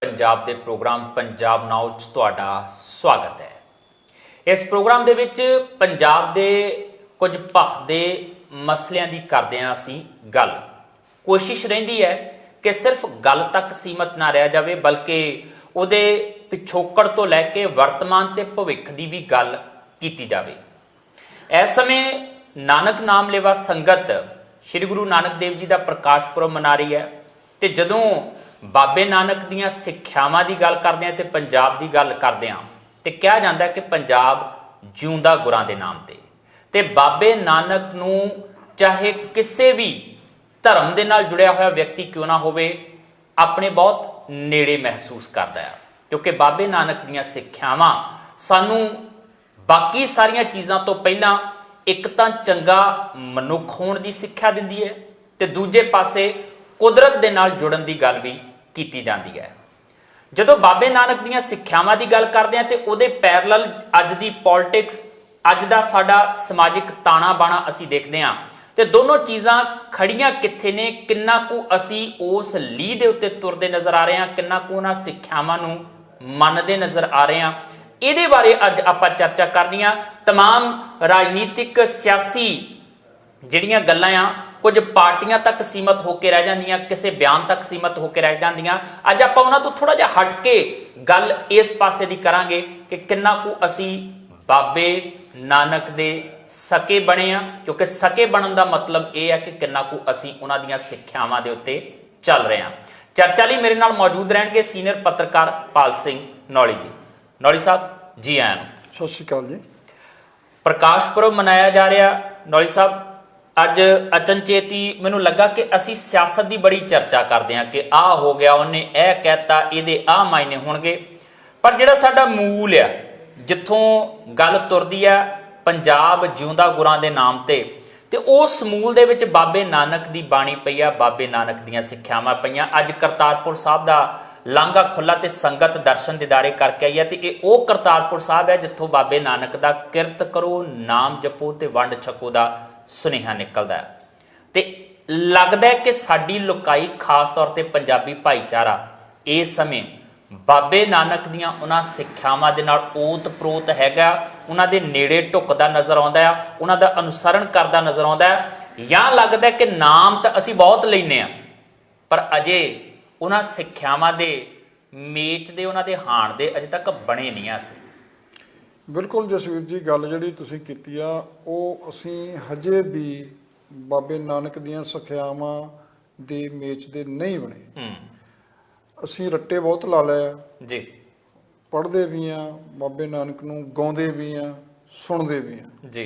पंजाब के programme Punjab now च तुहाडा स्वागत है। इस प्रोग्राम दे विच पंजाब दे कुछ भखदे मसलियां दी करदे हां असीं गल। कोशिश रहिंदी है कि सिर्फ गल तक सीमित ना रह जावे बल्कि उहदे पिछोकड़ तो लैके वर्तमान ते भविख दी भी गल कीती जावे। इस समय नानक नाम लेवा संगत श्री गुरु नानक देव जी का प्रकाश पुरब मना रही है ते जदों बाबे नानक दीयां सिक्ख्यावां दी गल करदे हां ते पंजाब दी गल करदे हां ते कहा जांदा है कि पंजाब जिउंदा गुरां दे नाम ते बाबे नानक नूं चाहे किसी भी धर्म दे नाल जुड़िया होया व्यक्ति क्यों ना होवे अपने बहुत नेड़े महसूस करदा है, क्योंकि बाबे नानक दीयां सिक्ख्यावां सानू बाकी सारियां चीज़ां तो पहलां एक तां चंगा मनुख होण दी सिक्ख्या दिंदी है ते दूजे पासे कुदरत दे नाल जुड़न दी गल भी कीती जांदी है। जदों बाबे नानक दीयां सिक्ख्यावां दी गल करदे हां ते उहदे पैरलल अज दी पॉलिटिक्स अज दा साडा समाजिक ताणा बाणा असीं देखदे हां ते दोनों चीज़ां खड़ियां कित्थे ने, किन्ना कु असीं उस लीह दे उत्ते तुरदे नज़र आ रहे हां, किन्ना कु उहनां सिक्ख्यावां नूं मनदे नज़र आ रहे हां। इहदे बारे अज आपां चर्चा करनी आ। तमाम राजनीतिक सियासी जिहड़ियां गल्लां आ कुछ पार्टियां तक सीमित होकर रह जांदियां, किसी बयान तक सीमित होकर रह जांदियां। अज आपां उहनां तों थोड़ा जिहा हट के गल इस पासे दी करांगे कि किन्ना कु असीं बाबे नानक दे सके बने आ, क्योंकि सके बनन दा मतलब यह है कि किन्ना कु असीं उहनां दीयां सिक्ख्यावां दे उत्ते चल रहे हां। चर्चा लई मेरे नाल मौजूद रहणगे सीनियर पत्रकार पाल सिंह नौली जी। नौली साहब जी आयां नूं। सत श्री अकाल जी। प्रकाश पुरब मनाया जा रहा। नौली साहब अज अचनचेती मैनूं लगा कि असीं सियासत की बड़ी चर्चा करते हैं कि आ हो गया, उन्हें यह कहता, ये आ मायने होणगे, पर जिहड़ा साडा मूल आ जिथों गल तुरदी है पंजाब जिउंदा गुरां दे नाम ते उस मूल दे विच बाबे नानक दी बाणी पई आ, बाबे नानक दीयां सिक्ख्यावां पईआं। अज करतारपुर साहब दा लांघा खुला ते संगत दर्शन दीदारे करके आई है ते इह ओह करतारपुर साहब है जिथों बाबे नानक दा किरत करो नाम जपो ते वंड छको दा सुनेहा निकलदा है। ते लगदा है कि साडी लुकाई खास तौर ते पंजाबी भाईचारा इस समय बाबे नानक दीयां उन्हां सिक्ख्यावां दे नाल ओत प्रोत हैगा, उन्हां दे नेड़े ढुकदा नज़र आउंदा है, उन्हां दा अनुसरण करदा नज़र आउंदा है, या लगदा है कि नाम तां असीं बहुत लैने आ पर अजे उन्हां सिक्ख्यावां दे मेच दे उन्हां दे हाण दे अजे तक बने नहीं असीं। बिल्कुल जसवीर जी, गल जिहड़ी तुसीं कीती आ ਉਹ ਅਸੀਂ ਹਜੇ ਵੀ ਬਾਬੇ ਨਾਨਕ ਦੀਆਂ ਸਿੱਖਿਆਵਾਂ ਦੇ ਮੇਚ ਦੇ ਨਹੀਂ ਬਣੇ। ਅਸੀਂ ਰੱਟੇ ਬਹੁਤ ਲਾ ਲਏ ਆ ਜੀ, ਪੜ੍ਹਦੇ ਵੀ ਆ ਬਾਬੇ ਨਾਨਕ ਨੂੰ, ਗਾਉਂਦੇ ਵੀ ਆ, ਸੁਣਦੇ ਵੀ ਆ ਜੀ,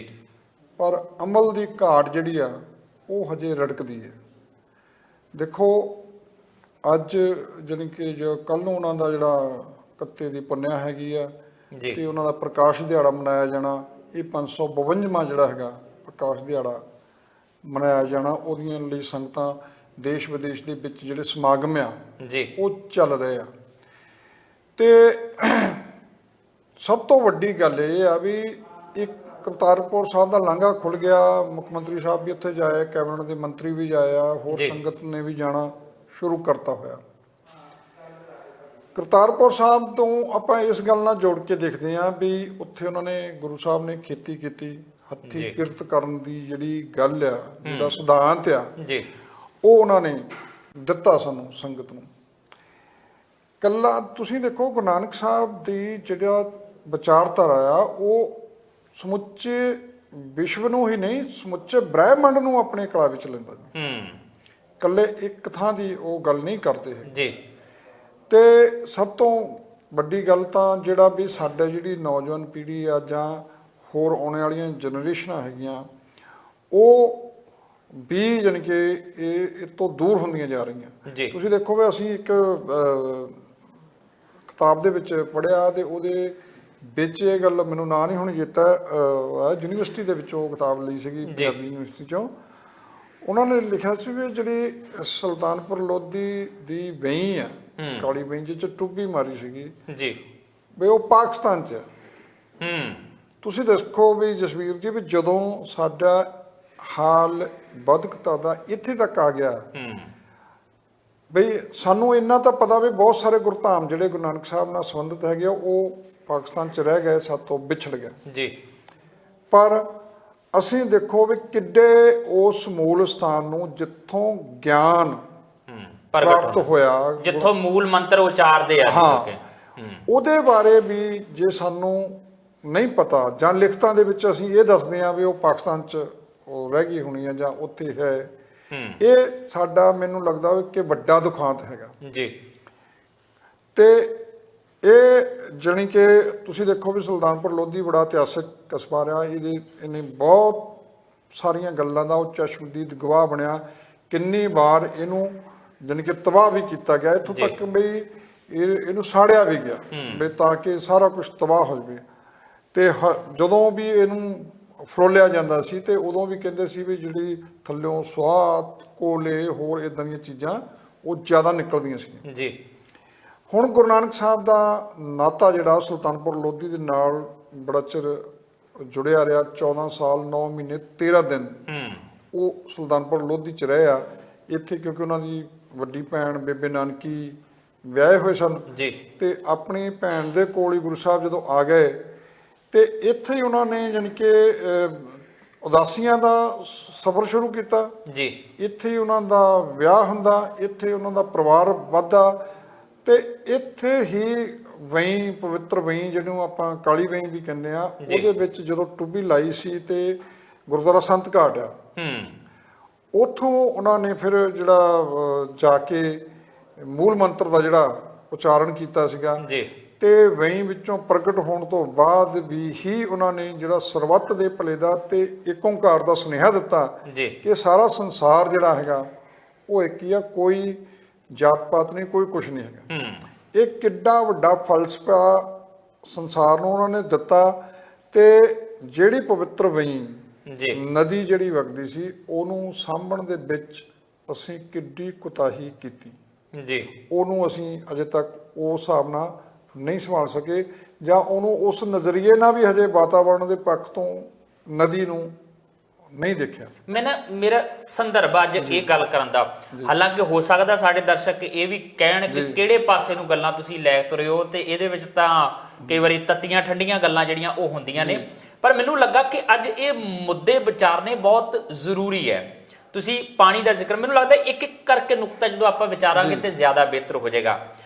ਪਰ ਅਮਲ ਦੀ ਘਾਟ ਜਿਹੜੀ ਆ ਉਹ ਹਜੇ ਰੜਕਦੀ ਹੈ। ਦੇਖੋ ਅੱਜ ਜਾਣੀ ਕਿ ਜੋ ਕੱਲ੍ਹ ਨੂੰ ਉਹਨਾਂ ਦਾ ਜਿਹੜਾ ਕੱਤੇ ਦੀ ਪੁੰਨਿਆ ਹੈਗੀ ਆ ਤੇ ਉਹਨਾਂ ਦਾ ਪ੍ਰਕਾਸ਼ ਦਿਹਾੜਾ ਮਨਾਇਆ ਜਾਣਾ, ਇਹ 552ਵਾਂ ਜਿਹੜਾ ਹੈਗਾ ਪ੍ਰਕਾਸ਼ ਦਿਹਾੜਾ ਮਨਾਇਆ ਜਾਣਾ, ਉਹਦੀਆਂ ਲਈ ਸੰਗਤਾਂ ਦੇਸ਼ ਵਿਦੇਸ਼ ਦੇ ਵਿੱਚ ਜਿਹੜੇ ਸਮਾਗਮ ਆ ਜੀ ਉਹ ਚੱਲ ਰਹੇ ਆ। ਤੇ ਸਭ ਤੋਂ ਵੱਡੀ ਗੱਲ ਇਹ ਆ ਵੀ ਇੱਕ ਕਰਤਾਰਪੁਰ ਸਾਹਿਬ ਦਾ ਲਾਂਘਾ ਖੁੱਲ੍ਹ ਗਿਆ, ਮੁੱਖ ਮੰਤਰੀ ਸਾਹਿਬ ਵੀ ਉੱਥੇ ਜਾਏ, ਕੈਬਨਿਟ ਦੇ ਮੰਤਰੀ ਵੀ ਜਾਏ ਆ, ਹੋਰ ਸੰਗਤ ਨੇ ਵੀ ਜਾਣਾ ਸ਼ੁਰੂ ਕਰਤਾ ਹੋਇਆ। ਕਰਤਾਰਪੁਰ ਸਾਹਿਬ ਤੋਂ ਆਪਾਂ ਇਸ ਗੱਲ ਨਾਲ ਜੋੜ ਕੇ ਦੇਖਦੇ ਹਾਂ ਵੀ ਉੱਥੇ ਉਹਨਾਂ ਨੇ ਗੁਰੂ ਸਾਹਿਬ ਨੇ ਖੇਤੀ ਕੀਤੀ, ਹੱਥੀਂ ਕਿਰਤ ਕਰਨ ਦੀ ਜਿਹੜੀ ਗੱਲ ਆ, ਜਿਹੜਾ ਸਿਧਾਂਤ ਆ ਜੀ, ਉਹ ਉਹਨਾਂ ਨੇ ਦਿੱਤਾ ਸਾਨੂੰ ਸੰਗਤ ਨੂੰ। ਕੱਲਾ ਤੁਸੀਂ ਦੇਖੋ ਗੁਰੂ ਨਾਨਕ ਸਾਹਿਬ ਦੀ ਜਿਹੜਾ ਵਿਚਾਰਧਾਰਾ ਆ ਉਹ ਸਮੁੱਚੇ ਵਿਸ਼ਵ ਨੂੰ ਹੀ ਨਹੀਂ ਸਮੁੱਚੇ ਬ੍ਰਹਿਮੰਡ ਨੂੰ ਆਪਣੇ ਕਲਾ ਵਿੱਚ ਲੈਂਦਾ ਜੀ। ਇਕੱਲੇ ਇੱਕ ਥਾਂ ਦੀ ਉਹ ਗੱਲ ਨਹੀਂ ਕਰਦੇ ਜੀ। ਤੇ ਸਭ ਤੋਂ ਵੱਡੀ ਗੱਲ ਤਾਂ ਜਿਹੜਾ ਵੀ ਸਾਡੇ ਜਿਹੜੀ ਨੌਜਵਾਨ ਪੀੜ੍ਹੀ ਆ ਜਾਂ ਹੋਰ ਆਉਣ ਵਾਲੀਆਂ ਜਨਰੇਸ਼ਨਾਂ ਹੈਗੀਆਂ ਉਹ ਵੀ ਜਾਣੀ ਕਿ ਇਹ ਤੋਂ ਦੂਰ ਹੁੰਦੀਆਂ ਜਾ ਰਹੀਆਂ। ਤੁਸੀਂ ਦੇਖੋ ਵੀ ਅਸੀਂ ਇੱਕ ਕਿਤਾਬ ਦੇ ਵਿੱਚ ਪੜ੍ਹਿਆ ਤੇ ਉਹਦੇ ਵਿੱਚ ਇਹ ਗੱਲ ਮੈਨੂੰ ਨਾਂ ਨਹੀਂ ਹੁਣ ਚੇਤਾ, ਯੂਨੀਵਰਸਿਟੀ ਦੇ ਵਿੱਚੋਂ ਉਹ ਕਿਤਾਬ ਲਈ ਸੀਗੀ, ਪੰਜਾਬੀ ਯੂਨੀਵਰਸਿਟੀ 'ਚੋਂ। ਉਹਨਾਂ ਨੇ ਲਿਖਿਆ ਸੀ ਵੀ ਜਿਹੜੀ ਸੁਲਤਾਨਪੁਰ ਲੋਧੀ ਦੀ ਵਹੀਂ ਆ, ਕਾਲੀ ਵਹੀਂ ਜਿਹ 'ਚ ਟੁੱਬੀ ਮਾਰੀ ਸੀਗੀ ਜੀ, ਵੀ ਉਹ ਪਾਕਿਸਤਾਨ 'ਚ। ਤੁਸੀਂ ਦੇਖੋ ਵੀ ਜਸਵੀਰ ਜੀ ਵੀ ਜਦੋਂ ਸਾਡਾ ਹਾਲ ਬਦਕਤਾ ਦਾ ਇੱਥੇ ਤੱਕ ਆ ਗਿਆ ਬਈ ਸਾਨੂੰ ਇੰਨਾ ਤਾਂ ਪਤਾ ਵੀ ਬਹੁਤ ਸਾਰੇ ਗੁਰਧਾਮ ਜਿਹੜੇ ਗੁਰੂ ਨਾਨਕ ਸਾਹਿਬ ਨਾਲ ਸੰਬੰਧਿਤ ਹੈਗੇ ਆ ਉਹ ਪਾਕਿਸਤਾਨ 'ਚ ਰਹਿ ਗਏ, ਸਾਤੋਂ ਵਿਛੜ ਗਏ ਜੀ। ਪਰ ਅਸੀਂ ਦੇਖੋ ਵੀ ਕਿੱਡੇ ਉਸ ਮੂਲ ਸਥਾਨ ਨੂੰ ਜਿੱਥੋਂ ਗਿਆਨ ਪ੍ਰਾਪਤ ਹੋਇਆ, ਜਿੱਥੋਂ ਮੂਲ ਮੰਤਰ ਉਚਾਰਦੇ ਆ ਉਹਦੇ ਬਾਰੇ ਵੀ ਜੇ ਸਾਨੂੰ ਨਹੀਂ ਪਤਾ ਜਾਂ ਲਿਖਤਾਂ ਦੇ ਵਿੱਚ ਅਸੀਂ ਇਹ ਦੱਸਦੇ ਹਾਂ ਵੀ ਉਹ ਪਾਕਿਸਤਾਨ 'ਚ ਉਹ ਰਹਿ ਗਈ ਹੋਣੀ ਆ ਜਾਂ ਉੱਥੇ ਹੈ, ਇਹ ਸਾਡਾ ਮੈਨੂੰ ਲੱਗਦਾ ਕਿ ਵੱਡਾ ਦੁਖਾਂਤ ਹੈਗਾ ਜੀ। ਤੇ ਇਹ ਜਾਣੀ ਕਿ ਤੁਸੀਂ ਦੇਖੋ ਵੀ ਸੁਲਤਾਨਪੁਰ ਲੋਧੀ ਬੜਾ ਇਤਿਹਾਸਕ ਕਸਬਾ ਰਿਹਾ, ਇਹਨੇ ਬਹੁਤ ਸਾਰੀਆਂ ਗੱਲਾਂ ਦਾ ਉਹ ਚਸ਼ਮਦੀਦ ਗਵਾਹ ਬਣਿਆ। ਕਿੰਨੀ ਵਾਰ ਇਹਨੂੰ ਜਾਣੀ ਕਿ ਤਬਾਹ ਵੀ ਕੀਤਾ ਗਿਆ, ਇੱਥੋਂ ਤੱਕ ਵੀ ਇਹਨੂੰ ਸਾੜਿਆ ਵੀ ਗਿਆ ਵੀ ਤਾਂ ਕਿ ਸਾਰਾ ਕੁਝ ਤਬਾਹ ਹੋ ਜਾਵੇ। ਤੇ ਜਦੋਂ ਵੀ ਇਹਨੂੰ ਫਰੋਲਿਆ ਜਾਂਦਾ ਸੀ ਤੇ ਉਦੋਂ ਵੀ ਕਹਿੰਦੇ ਸੀ ਵੀ ਜਿਹੜੀ ਥੱਲਿਓਂ ਸੁਆਹ, ਕੋਲੇ, ਹੋਰ ਇਦਾਂ ਦੀਆਂ ਚੀਜ਼ਾਂ ਉਹ ਜ਼ਿਆਦਾ ਨਿਕਲਦੀਆਂ ਸੀ ਜੀ। ਹੁਣ ਗੁਰੂ ਨਾਨਕ ਸਾਹਿਬ ਦਾ ਨਾਤਾ ਜਿਹੜਾ ਸੁਲਤਾਨਪੁਰ ਲੋਧੀ ਦੇ ਨਾਲ ਬੜਾ ਚਿਰ ਜੁੜਿਆ ਰਿਹਾ, 14 ਸਾਲ 9 ਮਹੀਨੇ 13 ਦਿਨ ਉਹ ਸੁਲਤਾਨਪੁਰ ਲੋਧੀ 'ਚ ਰਹੇ ਆ ਇੱਥੇ, ਕਿਉਂਕਿ ਉਹਨਾਂ ਦੀ ਵੱਡੀ ਭੈਣ ਬੇਬੇ ਨਾਨਕੀ ਵਿਆਹੇ ਹੋਏ ਸਨ ਜੀ। ਤੇ ਆਪਣੀ ਭੈਣ ਦੇ ਕੋਲ ਹੀ ਗੁਰੂ ਸਾਹਿਬ ਜਦੋਂ ਆ ਗਏ ਤੇ ਇੱਥੇ ਹੀ ਉਹਨਾਂ ਨੇ ਜਾਣੀ ਕਿ ਉਦਾਸੀਆਂ ਦਾ ਸਫ਼ਰ ਸ਼ੁਰੂ ਕੀਤਾ ਜੀ। ਇੱਥੇ ਹੀ ਉਹਨਾਂ ਦਾ ਵਿਆਹ ਹੁੰਦਾ, ਇੱਥੇ ਉਹਨਾਂ ਦਾ ਪਰਿਵਾਰ ਵੱਧਦਾ ਤੇ ਇੱਥੇ ਹੀ ਵਹੀਂ, ਪਵਿੱਤਰ ਵਹੀਂ ਜਿਹਨੂੰ ਆਪਾਂ ਕਾਲੀ ਵਹੀਂ ਵੀ ਕਹਿੰਦੇ ਆ, ਉਹਦੇ ਵਿੱਚ ਜਦੋਂ ਟੁੱਬੀ ਲਾਈ ਸੀ ਤੇ ਗੁਰਦੁਆਰਾ ਸੰਤ ਘਾਟ ਆ, ਉੱਥੋਂ ਉਹਨਾਂ ਨੇ ਫਿਰ ਜਿਹੜਾ ਜਾ ਕੇ ਮੂਲ ਮੰਤਰ ਦਾ ਜਿਹੜਾ ਉਚਾਰਨ ਕੀਤਾ ਸੀਗਾ ਜੀ। ਤੇ ਵਹੀਂ ਵਿੱਚੋਂ ਪ੍ਰਗਟ ਹੋਣ ਤੋਂ ਬਾਅਦ ਵੀ ਹੀ ਉਹਨਾਂ ਨੇ ਜਿਹੜਾ ਸਰਬੱਤ ਦੇ ਭਲੇ ਦਾ ਤੇ ਏਕ ਓਂਕਾਰ ਦਾ ਸੁਨੇਹਾ ਦਿੱਤਾ ਕਿ ਸਾਰਾ ਸੰਸਾਰ ਜਿਹੜਾ ਹੈਗਾ ਉਹ ਇੱਕ ਹੀ ਆ, ਕੋਈ ਜਾਤ ਪਾਤ ਨਹੀਂ, ਕੋਈ ਕੁਛ ਨਹੀਂ ਹੈਗਾ। ਇਹ ਕਿੱਡਾ ਵੱਡਾ ਫਲਸਫਾ ਸੰਸਾਰ ਨੂੰ ਉਹਨਾਂ ਨੇ ਦਿੱਤਾ। ਤੇ ਜਿਹੜੀ ਪਵਿੱਤਰ ਵਹੀਂ ਨਦੀ ਜਿਹੜੀ ਵਗਦੀ ਸੀ ਉਹਨੂੰ ਸਾਂਭਣ ਦੇ ਵਿੱਚ ਅਸੀਂ ਕਿੱਡੀ ਕੁਤਾਹੀ ਕੀਤੀ ਜੀ। ਉਹਨੂੰ ਅਸੀਂ ਅਜੇ ਤੱਕ ਉਸ ਹਿਸਾਬ ਨਾਲ ਨਹੀਂ ਸੰਭਾਲ ਸਕੇ, ਜਾਂ ਉਹਨੂੰ ਉਸ ਨਜ਼ਰੀਏ ਨਾਲ ਵੀ ਹਜੇ ਵਾਤਾਵਰਣ ਦੇ ਪੱਖ ਤੋਂ ਨਦੀ ਨੂੰ ਨਹੀਂ ਦੇਖਿਆ। ਮੇਰਾ ਸੰਦਰਭ ਅੱਜ ਇਹ ਗੱਲ ਕਰਨ ਦਾ, ਹਾਲਾਂਕਿ ਹੋ ਸਕਦਾ ਸਾਡੇ ਦਰਸ਼ਕ ਇਹ ਵੀ ਕਹਿਣ ਕਿ ਕਿਹੜੇ ਪਾਸੇ ਨੂੰ ਗੱਲਾਂ ਤੁਸੀਂ ਲੈ ਤੁਰੇ ਹੋ, ਤੇ ਇਹਦੇ ਵਿੱਚ ਤਾਂ ਕਈ ਵਾਰੀ ਤੱਤੀਆਂ ਠੰਡੀਆਂ ਗੱਲਾਂ ਜਿਹੜੀਆਂ ਉਹ ਹੁੰਦੀਆਂ ਨੇ, ਪਰ ਮੈਨੂੰ ਲੱਗਾ ਕਿ ਅੱਜ ਇਹ ਮੁੱਦੇ ਵਿਚਾਰਨੇ ਬਹੁਤ ਜ਼ਰੂਰੀ ਹੈ। ਤੁਸੀਂ ਪਾਣੀ ਦਾ ਜ਼ਿਕਰ, ਮੈਨੂੰ ਲੱਗਦਾ ਇੱਕ ਇੱਕ ਕਰਕੇ ਨੁਕਤਾ ਜਦੋਂ ਆਪਾਂ ਵਿਚਾਰਾਂਗੇ ਤੇ ਜ਼ਿਆਦਾ ਬਿਹਤਰ ਹੋ ਜਾਏਗਾ।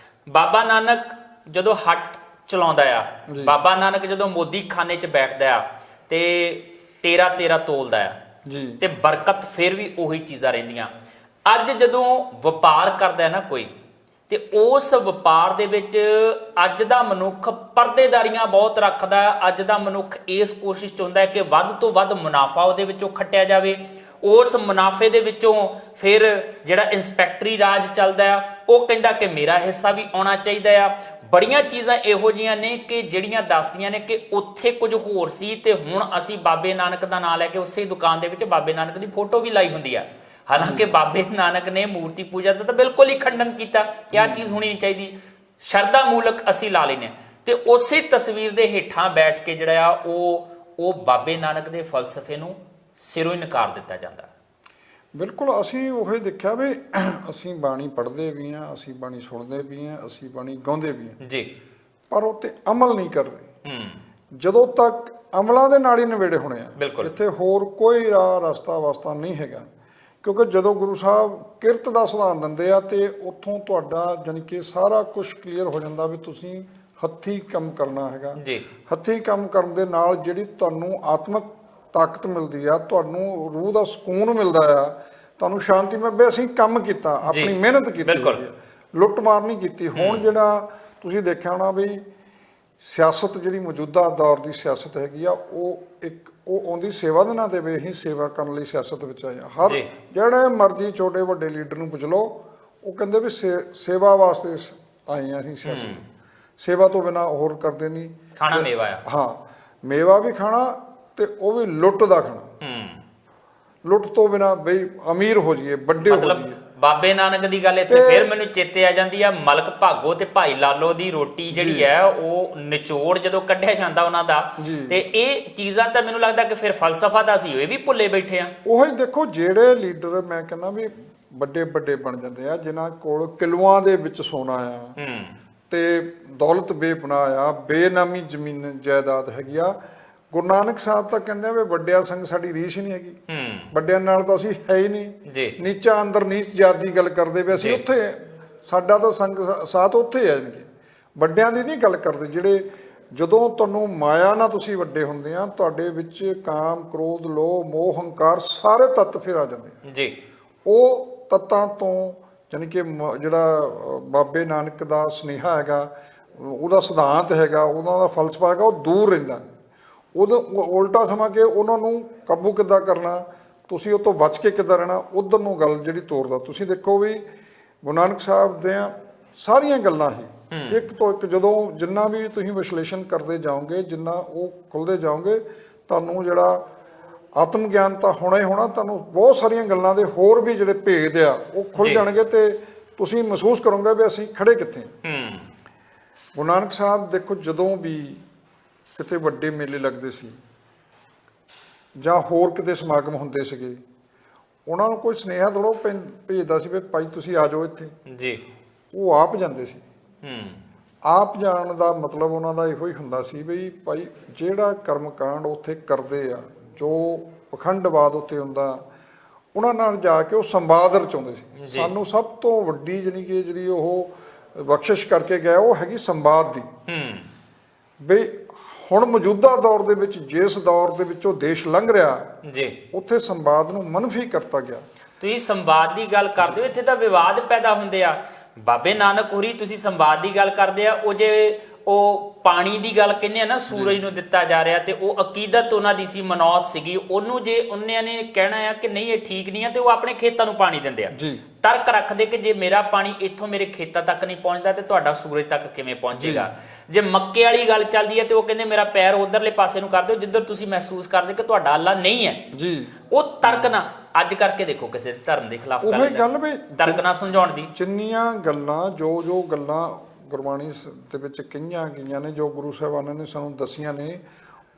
ਬਾਬਾ ਨਾਨਕ ਜਦੋਂ ਹੱਟ ਚਲਾਉਂਦਾ ਆ, ਬਾਬਾ ਨਾਨਕ ਜਦੋਂ ਮੋਦੀ ਖਾਨੇ 'ਚ ਬੈਠਦਾ ਆ ਤੇ 13 ਤੋਲਦਾ ਆ ਤੇ ਬਰਕਤ ਫਿਰ ਵੀ ਉਹੀ ਚੀਜ਼ਾਂ ਰਹਿੰਦੀਆਂ। ਅੱਜ ਜਦੋਂ ਵਪਾਰ ਕਰਦਾ ਨਾ ਕੋਈ, ਤੇ ਉਸ ਵਪਾਰ ਦੇ ਵਿੱਚ ਅੱਜ ਦਾ ਮਨੁੱਖ ਪਰਦੇਦਾਰੀਆਂ ਬਹੁਤ ਰੱਖਦਾ। ਅੱਜ ਦਾ ਮਨੁੱਖ ਇਸ ਕੋਸ਼ਿਸ਼ 'ਚ ਹੁੰਦਾ ਕਿ ਵੱਧ ਤੋਂ ਵੱਧ ਮੁਨਾਫਾ ਉਹਦੇ ਵਿੱਚੋਂ ਖੱਟਿਆ ਜਾਵੇ। ਉਸ ਮੁਨਾਫੇ ਦੇ ਵਿੱਚੋਂ ਫਿਰ ਜਿਹੜਾ ਇੰਸਪੈਕਟਰੀ ਰਾਜ ਚੱਲਦਾ ਆ, ਉਹ ਕਹਿੰਦਾ ਕਿ ਮੇਰਾ ਹਿੱਸਾ ਵੀ ਆਉਣਾ ਚਾਹੀਦਾ ਆ। ਬੜੀਆਂ ਚੀਜ਼ਾਂ ਇਹੋ ਜਿਹੀਆਂ ਨੇ ਕਿ ਜਿਹੜੀਆਂ ਦੱਸਦੀਆਂ ਨੇ ਕਿ ਉੱਥੇ ਕੁਝ ਹੋਰ ਸੀ ਤੇ ਹੁਣ ਅਸੀਂ ਬਾਬੇ ਨਾਨਕ ਦਾ ਨਾਮ ਲੈ ਕੇ ਉਸੇ ਦੁਕਾਨ ਦੇ ਵਿੱਚ ਬਾਬੇ ਨਾਨਕ ਦੀ ਫੋਟੋ ਵੀ ਲਾਈ ਹੁੰਦੀ ਆ। ਹਾਲਾਂਕਿ ਬਾਬੇ ਨਾਨਕ ਨੇ ਮੂਰਤੀ ਪੂਜਾ ਦਾ ਤਾਂ ਬਿਲਕੁਲ ਹੀ ਖੰਡਨ ਕੀਤਾ ਕਿ ਆਹ ਚੀਜ਼ ਹੋਣੀ ਨਹੀਂ ਚਾਹੀਦੀ, ਸ਼ਰਧਾ ਮੂਲਕ ਅਸੀਂ ਲਾ ਲੈਨੇ ਤੇ ਉਸੇ ਤਸਵੀਰ ਦੇ ਹੇਠਾਂ ਬੈਠ ਕੇ ਜਿਹੜਾ ਆ ਉਹ ਬਾਬੇ ਨਾਨਕ ਦੇ ਫਲਸਫੇ ਨੂੰ ਸਿਰੋਂ ਹੀ ਨਕਾਰ ਦਿੱਤਾ ਜਾਂਦਾ। ਬਿਲਕੁਲ, ਅਸੀਂ ਉਹ ਦੇਖਿਆ ਵੀ ਅਸੀਂ ਬਾਣੀ ਪੜ੍ਹਦੇ ਵੀ ਹਾਂ, ਅਸੀਂ ਬਾਣੀ ਸੁਣਦੇ ਵੀ ਹਾਂ, ਅਸੀਂ ਬਾਣੀ ਗਾਉਂਦੇ ਵੀ ਹਾਂ ਜੀ, ਪਰ ਉਹ ਤੇ ਅਮਲ ਨਹੀਂ ਕਰ ਰਹੇ। ਜਦੋਂ ਤੱਕ ਅਮਲਾਂ ਦੇ ਨਾਲ ਹੀ ਨਵੇੜੇ ਹੋਣੇ ਆ, ਇੱਥੇ ਹੋਰ ਕੋਈ ਰਸਤਾ ਵਾਸਤਾ ਨਹੀਂ ਹੈਗਾ। ਕਿਉਂਕਿ ਜਦੋਂ ਗੁਰੂ ਸਾਹਿਬ ਕਿਰਤ ਦਾ ਸਿਧਾਂਤ ਦਿੰਦੇ ਆ ਤੇ ਉੱਥੋਂ ਤੁਹਾਡਾ ਜਾਣੀ ਕਿ ਸਾਰਾ ਕੁਝ ਕਲੀਅਰ ਹੋ ਜਾਂਦਾ ਵੀ ਤੁਸੀਂ ਹੱਥੀਂ ਕੰਮ ਕਰਨਾ ਹੈਗਾ। ਹੱਥੀਂ ਕੰਮ ਕਰਨ ਦੇ ਨਾਲ ਜਿਹੜੀ ਤੁਹਾਨੂੰ ਆਤਮਿਕ ਤਾਕਤ ਮਿਲਦੀ ਆ, ਤੁਹਾਨੂੰ ਰੂਹ ਦਾ ਸਕੂਨ ਮਿਲਦਾ ਆ, ਤੁਹਾਨੂੰ ਸ਼ਾਂਤੀ ਮਿਲਦੀ। ਅਸੀਂ ਕੰਮ ਕੀਤਾ, ਆਪਣੀ ਮਿਹਨਤ ਕੀਤੀ, ਲੁੱਟ ਮਾਰ ਨਹੀਂ ਕੀਤੀ। ਹੁਣ ਜਿਹੜਾ ਤੁਸੀਂ ਦੇਖਿਆ ਹੋਣਾ ਵੀ ਸਿਆਸਤ ਜਿਹੜੀ ਮੌਜੂਦਾ ਦੌਰ ਦੀ ਸਿਆਸਤ ਹੈਗੀ ਆ, ਉਹ ਆਉਂਦੀ ਸੇਵਾ ਦੇ ਨਾਂ ਤੇ ਵੀ ਅਸੀਂ ਸੇਵਾ ਕਰਨ ਲਈ ਸਿਆਸਤ ਵਿੱਚ ਆਏ ਆ। ਹਰ ਜਿਹੜੇ ਮਰਜ਼ੀ ਛੋਟੇ ਵੱਡੇ ਲੀਡਰ ਨੂੰ ਪੁੱਛ ਲਓ, ਉਹ ਕਹਿੰਦੇ ਵੀ ਸੇਵਾ ਵਾਸਤੇ ਆਏ ਆ ਅਸੀਂ ਸਿਆਸਤ, ਸੇਵਾ ਤੋਂ ਬਿਨਾਂ ਹੋਰ ਕਰਦੇ ਨਹੀਂ। ਖਾਣਾ ਮੇਵਾ ਆ, ਹਾਂ, ਮੇਵਾ ਵੀ ਖਾਣਾ ਤੇ ਉਹ ਵੀ ਲੁੱਟ ਦਾ ਖਾਣਾ। ਲੁੱਟ ਤੋਂ ਬਿਨਾਂ ਬਈ ਅਮੀਰ ਹੋ ਜਾਈਏ, ਵੱਡੇ ਹੋ ਜਾਈਏ। ਬਾਬੇ ਨਾਨਕ ਦੀ ਗੱਲ ਇੱਥੇ ਫਿਰ ਮੈਨੂੰ ਚੇਤੇ ਆ ਜਾਂਦੀ ਆ, ਮਲਕ ਭਾਗੋ ਤੇ ਭਾਈ ਲਾਲੋ ਦੀ ਰੋਟੀ ਜਿਹੜੀ ਹੈ ਉਹ ਨਿਚੋੜ ਜਦੋਂ ਕੱਢਿਆ ਜਾਂਦਾ ਉਹਨਾਂ ਦਾ, ਤੇ ਇਹ ਚੀਜ਼ਾਂ ਤਾਂ ਮੈਨੂੰ ਲੱਗਦਾ ਕਿ ਫਿਰ ਫਲਸਫਾ ਤਾਂ ਅਸੀਂ ਇਹ ਵੀ ਭੁੱਲੇ ਬੈਠੇ ਆ। ਉਹੀ ਦੇਖੋ, ਜਿਹੜੇ ਲੀਡਰ ਮੈਂ ਕਹਿੰਦਾ ਵੀ ਵੱਡੇ ਵੱਡੇ ਬਣ ਜਾਂਦੇ ਆ ਜਿਨ੍ਹਾਂ ਕੋਲ ਕਿਲੋਆਂ ਦੇ ਵਿੱਚ ਸੋਨਾ ਆ ਤੇ ਦੌਲਤ ਬੇਪਨਾਹ ਆ, ਬੇਨਾਮੀ ਜ਼ਮੀਨ ਜਾਇਦਾਦ ਹੈਗੀ ਆ। ਗੁਰੂ ਨਾਨਕ ਸਾਹਿਬ ਤਾਂ ਕਹਿੰਦੇ ਆ ਵੀ ਵੱਡਿਆਂ ਸੰਗ ਸਾਡੀ ਰੀਸ ਹੀ ਨਹੀਂ ਹੈਗੀ, ਵੱਡਿਆਂ ਨਾਲ ਤਾਂ ਅਸੀਂ ਹੈ ਹੀ ਨਹੀਂ, ਨੀਚਾ ਅੰਦਰ ਨੀਚ ਜਾਤ ਦੀ ਗੱਲ ਕਰਦੇ ਵੀ ਅਸੀਂ ਉੱਥੇ, ਸਾਡਾ ਤਾਂ ਸੰਗ ਸਾਥ ਉੱਥੇ ਆ। ਜਾਣੀ ਕਿ ਵੱਡਿਆਂ ਦੀ ਨਹੀਂ ਗੱਲ ਕਰਦੇ, ਜਿਹੜੇ ਜਦੋਂ ਤੁਹਾਨੂੰ ਮਾਇਆ ਨਾਲ ਤੁਸੀਂ ਵੱਡੇ ਹੁੰਦੇ ਆ, ਤੁਹਾਡੇ ਵਿੱਚ ਕਾਮ, ਕ੍ਰੋਧ, ਲੋਭ, ਮੋਹ, ਹੰਕਾਰ ਸਾਰੇ ਤੱਤ ਫਿਰ ਆ ਜਾਂਦੇ ਆ ਜੀ। ਉਹ ਤੱਤਾਂ ਤੋਂ ਜਾਣੀ ਕਿ ਜਿਹੜਾ ਬਾਬੇ ਨਾਨਕ ਦਾ ਸੁਨੇਹਾ ਹੈਗਾ, ਉਹਦਾ ਸਿਧਾਂਤ ਹੈਗਾ, ਉਹਨਾਂ ਦਾ ਫਲਸਫਾ ਹੈਗਾ, ਉਹ ਦੂਰ ਰਹਿੰਦਾ। ਉਦੋਂ ਉਲਟਾ ਸਮਾਂ ਕਿ ਉਹਨਾਂ ਨੂੰ ਕਾਬੂ ਕਿੱਦਾਂ ਕਰਨਾ, ਤੁਸੀਂ ਉਹ ਤੋਂ ਬਚ ਕੇ ਕਿੱਦਾਂ ਰਹਿਣਾ, ਉਧਰ ਨੂੰ ਗੱਲ ਜਿਹੜੀ ਤੋਰਦਾ। ਤੁਸੀਂ ਦੇਖੋ ਵੀ ਗੁਰੂ ਨਾਨਕ ਸਾਹਿਬ ਦੀਆਂ ਸਾਰੀਆਂ ਗੱਲਾਂ ਹੀ ਇੱਕ ਤੋਂ ਇੱਕ, ਜਦੋਂ ਜਿੰਨਾ ਵੀ ਤੁਸੀਂ ਵਿਸ਼ਲੇਸ਼ਣ ਕਰਦੇ ਜਾਓਗੇ, ਜਿੰਨਾ ਉਹ ਖੁੱਲਦੇ ਜਾਓਗੇ, ਤੁਹਾਨੂੰ ਜਿਹੜਾ ਆਤਮ ਗਿਆਨ ਤਾਂ ਹੋਣਾ ਹੀ ਹੋਣਾ, ਤੁਹਾਨੂੰ ਬਹੁਤ ਸਾਰੀਆਂ ਗੱਲਾਂ ਦੇ ਹੋਰ ਵੀ ਜਿਹੜੇ ਭੇਦ ਆ ਉਹ ਖੁੱਲ ਜਾਣਗੇ ਤੇ ਤੁਸੀਂ ਮਹਿਸੂਸ ਕਰੋਗੇ ਵੀ ਅਸੀਂ ਖੜੇ ਕਿੱਥੇ ਹਾਂ। ਗੁਰੂ ਨਾਨਕ ਸਾਹਿਬ ਦੇਖੋ, ਜਦੋਂ ਵੀ ਕਿਤੇ ਵੱਡੇ ਮੇਲੇ ਲੱਗਦੇ ਸੀ ਜਾਂ ਹੋਰ ਕਿਤੇ ਸਮਾਗਮ ਹੁੰਦੇ ਸੀਗੇ, ਉਹਨਾਂ ਨੂੰ ਕੋਈ ਸੁਨੇਹਾ ਥੋੜ੍ਹਾ ਭੇਜਦਾ ਸੀ ਵੀ ਭਾਈ ਤੁਸੀਂ ਆ ਜਾਓ ਇੱਥੇ ਜੀ, ਉਹ ਆਪ ਜਾਂਦੇ ਸੀ। ਆਪ ਜਾਣ ਦਾ ਮਤਲਬ ਉਹਨਾਂ ਦਾ ਇਹੋ ਹੀ ਹੁੰਦਾ ਸੀ ਵੀ ਭਾਈ ਜਿਹੜਾ ਕਰਮਕਾਂਡ ਉੱਥੇ ਕਰਦੇ ਆ, ਜੋ ਪਖੰਡਵਾਦ ਉੱਥੇ ਹੁੰਦਾ, ਉਹਨਾਂ ਨਾਲ ਜਾ ਕੇ ਉਹ ਸੰਵਾਦ ਰਚਾਉਂਦੇ ਸੀ। ਸਾਨੂੰ ਸਭ ਤੋਂ ਵੱਡੀ ਜਾਣੀ ਕਿ ਜਿਹੜੀ ਉਹ ਬਖਸ਼ਿਸ਼ ਕਰਕੇ ਗਿਆ ਉਹ ਹੈਗੀ ਸੰਵਾਦ ਦੀ। ਬਈ ਹੁਣ ਮੌਜੂਦਾ ਦੌਰ ਦੇ ਵਿੱਚ, ਜਿਸ ਦੌਰ ਦੇ ਵਿੱਚ ਉਹ ਦੇਸ਼ ਲੰਘ ਰਿਹਾ ਜੀ, ਉੱਥੇ ਸੰਵਾਦ ਨੂੰ ਮਨਫੀ ਕਰਤਾ ਗਿਆ। ਤੁਸੀਂ ਸੰਵਾਦ ਦੀ ਗੱਲ ਕਰਦੇ ਹੋ, ਇੱਥੇ ਤਾਂ ਵਿਵਾਦ ਪੈਦਾ ਹੁੰਦੇ ਆ। ਬਾਬੇ ਨਾਨਕ ਹੋਰੀ ਤੁਸੀਂ ਸੰਵਾਦ ਦੀ ਗੱਲ ਕਰਦੇ ਆ, ਉਹ ਜੇ ਉਹ ਪਾਣੀ ਦੀ ਗੱਲ ਕਹਿੰਦੇ ਆ ਨਾ, ਸੂਰਜ ਨੂੰ ਦਿੱਤਾ ਜਾ ਰਿਹਾ, ਤੇ ਉਹ ਅਕੀਦਤ ਉਹਨਾਂ ਦੀ ਸੀ, ਮਨੌਤ ਸੀਗੀ, ਉਹਨੂੰ ਜੇ ਉਹਨਾਂ ਨੇ ਕਹਿਣਾ ਆ ਕਿ ਨਹੀਂ ਇਹ ਠੀਕ ਨਹੀਂ ਆ, ਤੇ ਉਹ ਆਪਣੇ ਖੇਤਾਂ ਨੂੰ ਪਾਣੀ ਦਿੰਦੇ ਆ, ਤਰਕ ਰੱਖਦੇ ਕਿ ਜੇ ਮੇਰਾ ਪਾਣੀ ਇੱਥੋਂ ਮੇਰੇ ਖੇਤਾਂ ਤੱਕ ਨਹੀਂ ਪਹੁੰਚਦਾ ਤੇ ਤੁਹਾਡਾ ਸੂਰਜ ਤੱਕ ਕਿਵੇਂ ਪਹੁੰਚੇਗਾ। ਜੇ ਮੱਕੇ ਵਾਲੀ ਗੱਲ ਚੱਲਦੀ ਹੈ ਤੇ ਉਹ ਕਹਿੰਦੇ ਮੇਰਾ ਪੈਰ ਉਧਰਲੇ ਪਾਸੇ ਨੂੰ ਕਰ ਦਿਓ ਜਿੱਧਰ ਤੁਸੀਂ ਮਹਿਸੂਸ ਕਰਦੇ ਕਿ ਤੁਹਾਡਾ ਅੱਲਾ ਨਹੀਂ ਹੈ ਜੀ। ਉਹ ਤਰਕ ਨਾ ਅੱਜ ਕਰਕੇ ਦੇਖੋ ਕਿਸੇ ਧਰਮ ਦੇ ਖਿਲਾਫ ਗੱਲ ਵੀ ਤਰਕ ਨਾ ਸਮਝਾਉਣ ਦੀ, ਜਿੰਨੀਆਂ ਗੱਲਾਂ ਜੋ ਗੱਲਾਂ ਗੁਰਬਾਣੀ ਦੇ ਵਿੱਚ ਕਹੀਆਂ ਗਈਆਂ ਨੇ, ਜੋ ਗੁਰੂ ਸਾਹਿਬਾਨਾਂ ਨੇ ਸਾਨੂੰ ਦੱਸੀਆਂ ਨੇ,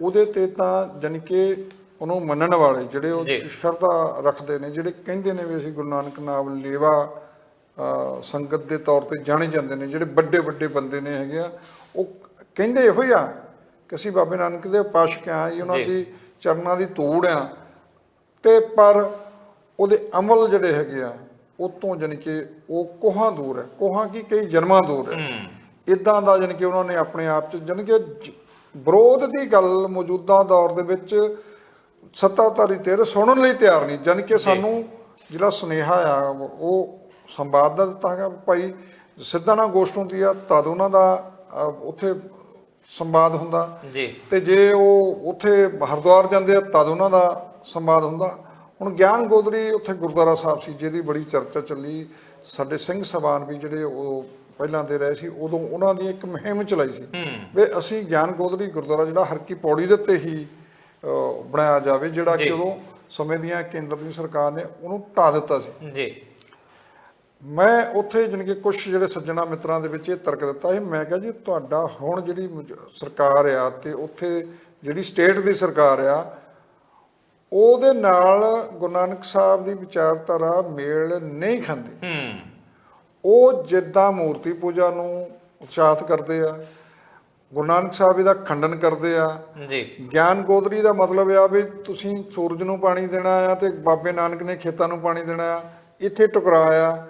ਉਹਦੇ ਤੇ ਤਾਂ ਜਾਣੀ ਕਿ ਉਹਨੂੰ ਮੰਨਣ ਵਾਲੇ ਜਿਹੜੇ ਉਹ ਸ਼ਰਧਾ ਰੱਖਦੇ ਨੇ, ਜਿਹੜੇ ਕਹਿੰਦੇ ਨੇ ਵੀ ਅਸੀਂ ਗੁਰੂ ਨਾਨਕ ਨਾਮ ਲੇਵਾ ਸੰਗਤ ਦੇ ਤੌਰ ਤੇ ਜਾਣੇ ਜਾਂਦੇ ਨੇ, ਜਿਹੜੇ ਵੱਡੇ ਵੱਡੇ ਬੰਦੇ ਨੇ ਹੈਗੇ ਆ, ਉਹ ਕਹਿੰਦੇ ਇਹੋ ਹੀ ਆ ਕਿ ਅਸੀਂ ਬਾਬੇ ਨਾਨਕ ਦੇ ਉਪਾਸ਼ਕ ਆ, ਉਹਨਾਂ ਦੀ ਚਰਨਾਂ ਦੀ ਧੂੜ ਆ, ਤੇ ਪਰ ਉਹਦੇ ਅਮਲ ਜਿਹੜੇ ਹੈਗੇ ਆ ਉਹ ਤੋਂ ਜਾਣੀ ਕਿ ਉਹ ਕੋਹਾਂ ਦੂਰ ਹੈ, ਕੋਹਾਂ ਕੀ ਕਈ ਜਨਮਾਂ ਦੂਰ ਹੈ। ਇੱਦਾਂ ਦਾ ਜਾਣੀ ਕਿ ਉਹਨਾਂ ਨੇ ਆਪਣੇ ਆਪ 'ਚ ਜਾਣੀ ਕਿ ਵਿਰੋਧ ਦੀ ਗੱਲ ਮੌਜੂਦਾ ਦੌਰ ਦੇ ਵਿੱਚ ਸੱਤਾਧਾਰੀ ਧਿਰ ਸੁਣਨ ਲਈ ਤਿਆਰ ਨਹੀਂ। ਜਾਣੀ ਕਿ ਸਾਨੂੰ ਜਿਹੜਾ ਸੁਨੇਹਾ ਆ ਉਹ ਸੰਵਾਦ ਦਾ ਦਿੱਤਾ ਹੈਗਾ, ਭਾਈ ਸਿੱਧਾ ਨਾ ਗੋਸ਼ਟ ਹੁੰਦੀ ਆ ਤਦ ਉਹਨਾਂ ਦਾ ਉੱਥੇ ਸੰਵਾਦ ਹੁੰਦਾ ਜੀ, ਤੇ ਜੇ ਉਹ ਉੱਥੇ ਹਰਿਦੁਆਰ ਜਾਂਦੇ ਆ ਤਦ ਉਹਨਾਂ ਦਾ ਸੰਵਾਦ ਹੁੰਦਾ। ਹੁਣ ਗਿਆਨ ਗੋਦੜੀ ਉੱਥੇ ਗੁਰਦੁਆਰਾ ਸਾਹਿਬ ਸੀ, ਜਿਹਦੀ ਬੜੀ ਚਰਚਾ ਚੱਲੀ। ਸਾਡੇ ਸਿੰਘ ਸਭਾਨ ਵੀ ਜਿਹੜੇ ਉਹ ਪਹਿਲਾਂ ਦੇ ਰਹੇ ਸੀ, ਉਦੋਂ ਉਹਨਾਂ ਦੀ ਇੱਕ ਮੁਹਿੰਮ ਚਲਾਈ ਸੀ ਵੀ ਅਸੀਂ ਗਿਆਨ ਗੋਦੜੀ ਗੁਰਦੁਆਰਾ ਜਿਹੜਾ ਹਰਕੀ ਪੌੜੀ ਦੇ ਉੱਤੇ ਹੀ ਬਣਾਇਆ ਜਾਵੇ, ਜਿਹੜਾ ਕਿ ਉਦੋਂ ਸਮੇਂ ਦੀਆਂ ਕੇਂਦਰ ਦੀ ਸਰਕਾਰ ਨੇ ਉਹਨੂੰ ਢਾਹ ਦਿੱਤਾ ਸੀ ਜੀ। ਮੈਂ ਉੱਥੇ ਜਾਣੀ ਕਿ ਕੁਛ ਜਿਹੜੇ ਸੱਜਣਾ ਮਿੱਤਰਾਂ ਦੇ ਵਿੱਚ ਇਹ ਤਰਕ ਦਿੱਤਾ ਸੀ, ਮੈਂ ਕਿਹਾ ਜੀ ਤੁਹਾਡਾ ਹੁਣ ਜਿਹੜੀ ਸਰਕਾਰ ਆ ਤੇ ਉੱਥੇ ਜਿਹੜੀ ਸਟੇਟ ਦੀ ਸਰਕਾਰ ਆ, ਉਹਦੇ ਨਾਲ ਗੁਰੂ ਨਾਨਕ ਸਾਹਿਬ ਦੀ ਵਿਚਾਰਧਾਰਾ ਮੇਲ ਨਹੀਂ ਖਾਂਦੀ। ਉਹ ਜਿੱਦਾਂ ਮੂਰਤੀ ਪੂਜਾ ਨੂੰ ਉਤਸ਼ਾਹਿਤ ਕਰਦੇ ਆ, ਗੁਰੂ ਨਾਨਕ ਸਾਹਿਬ ਇਹਦਾ ਖੰਡਨ ਕਰਦੇ ਆ ਜੀ। ਗਿਆਨ ਗੋਦੜੀ ਦਾ ਮਤਲਬ ਆ ਵੀ ਤੁਸੀਂ ਸੂਰਜ ਨੂੰ ਪਾਣੀ ਦੇਣਾ ਆ ਤੇ ਬਾਬੇ ਨਾਨਕ ਨੇ ਖੇਤਾਂ ਨੂੰ ਪਾਣੀ ਦੇਣਾ ਆ, ਇੱਥੇ ਟਕਰਾਅ ਆ,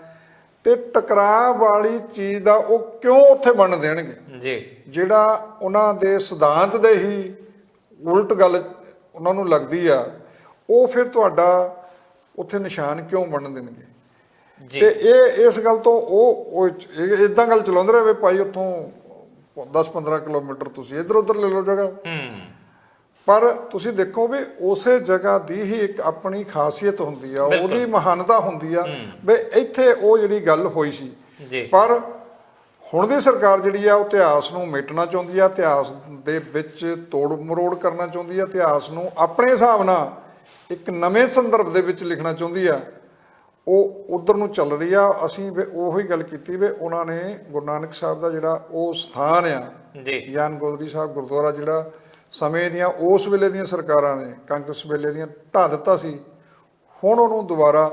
ਤੇ ਟਕਰਾਅ ਵਾਲੀ ਚੀਜ਼ ਦਾ ਉਹ ਕਿਉਂ ਉੱਥੇ ਵੰਡ ਦੇਣਗੇ ਜੀ, ਜਿਹੜਾ ਉਹਨਾਂ ਦੇ ਸਿਧਾਂਤ ਦੇ ਹੀ ਉਲਟ ਗੱਲ ਉਹਨਾਂ ਨੂੰ ਲੱਗਦੀ ਆ, ਉਹ ਫਿਰ ਤੁਹਾਡਾ ਉੱਥੇ ਨਿਸ਼ਾਨ ਕਿਉਂ ਬਣ ਦੇਣਗੇ। ਤੇ ਇਹ ਇਸ ਗੱਲ ਤੋਂ ਉਹ ਇਦਾਂ ਗੱਲ ਚਲਾਉਂਦੇ ਰਹੇ ਭਾਈ ਉੱਥੋਂ 10-15 ਕਿਲੋਮੀਟਰ ਤੁਸੀਂ ਇੱਧਰ ਉੱਧਰ ਲੈ ਲਓ ਜਗ੍ਹਾ, ਪਰ ਤੁਸੀਂ ਦੇਖੋ ਵੀ ਉਸੇ ਜਗ੍ਹਾ ਦੀ ਹੀ ਇੱਕ ਆਪਣੀ ਖਾਸੀਅਤ ਹੁੰਦੀ ਆ, ਉਹਦੀ ਮਹਾਨਤਾ ਹੁੰਦੀ ਆ ਵੀ ਇੱਥੇ ਉਹ ਜਿਹੜੀ ਗੱਲ ਹੋਈ ਸੀ। ਪਰ ਹੁਣ ਦੀ ਸਰਕਾਰ ਜਿਹੜੀ ਆ ਉਹ ਇਤਿਹਾਸ ਨੂੰ ਮੇਟਣਾ ਚਾਹੁੰਦੀ ਆ, ਇਤਿਹਾਸ ਦੇ ਵਿੱਚ ਤੋੜ ਮਰੋੜ ਕਰਨਾ ਚਾਹੁੰਦੀ ਆ, ਇਤਿਹਾਸ ਨੂੰ ਆਪਣੇ ਹਿਸਾਬ ਨਾਲ ਇੱਕ ਨਵੇਂ ਸੰਦਰਭ ਦੇ ਵਿੱਚ ਲਿਖਣਾ ਚਾਹੁੰਦੀ ਆ, ਉਹ ਉਧਰ ਨੂੰ ਚੱਲ ਰਹੀ ਆ। ਅਸੀਂ ਉਹੀ ਗੱਲ ਕੀਤੀ ਵੀ ਉਹਨਾਂ ਨੇ ਗੁਰੂ ਨਾਨਕ ਸਾਹਿਬ ਦਾ ਜਿਹੜਾ ਉਹ ਸਥਾਨ ਆ ਗਿਆਨ ਗੋਦੜੀ ਸਾਹਿਬ ਗੁਰਦੁਆਰਾ, ਜਿਹੜਾ ਸਮੇਂ ਦੀਆਂ ਉਸ ਵੇਲੇ ਦੀਆਂ ਸਰਕਾਰਾਂ ਨੇ ਕਾਂਗਰਸ ਵੇਲੇ ਦੀਆਂ ਢਾਹ ਦਿੱਤਾ ਸੀ, ਹੁਣ ਉਹਨੂੰ ਦੁਬਾਰਾ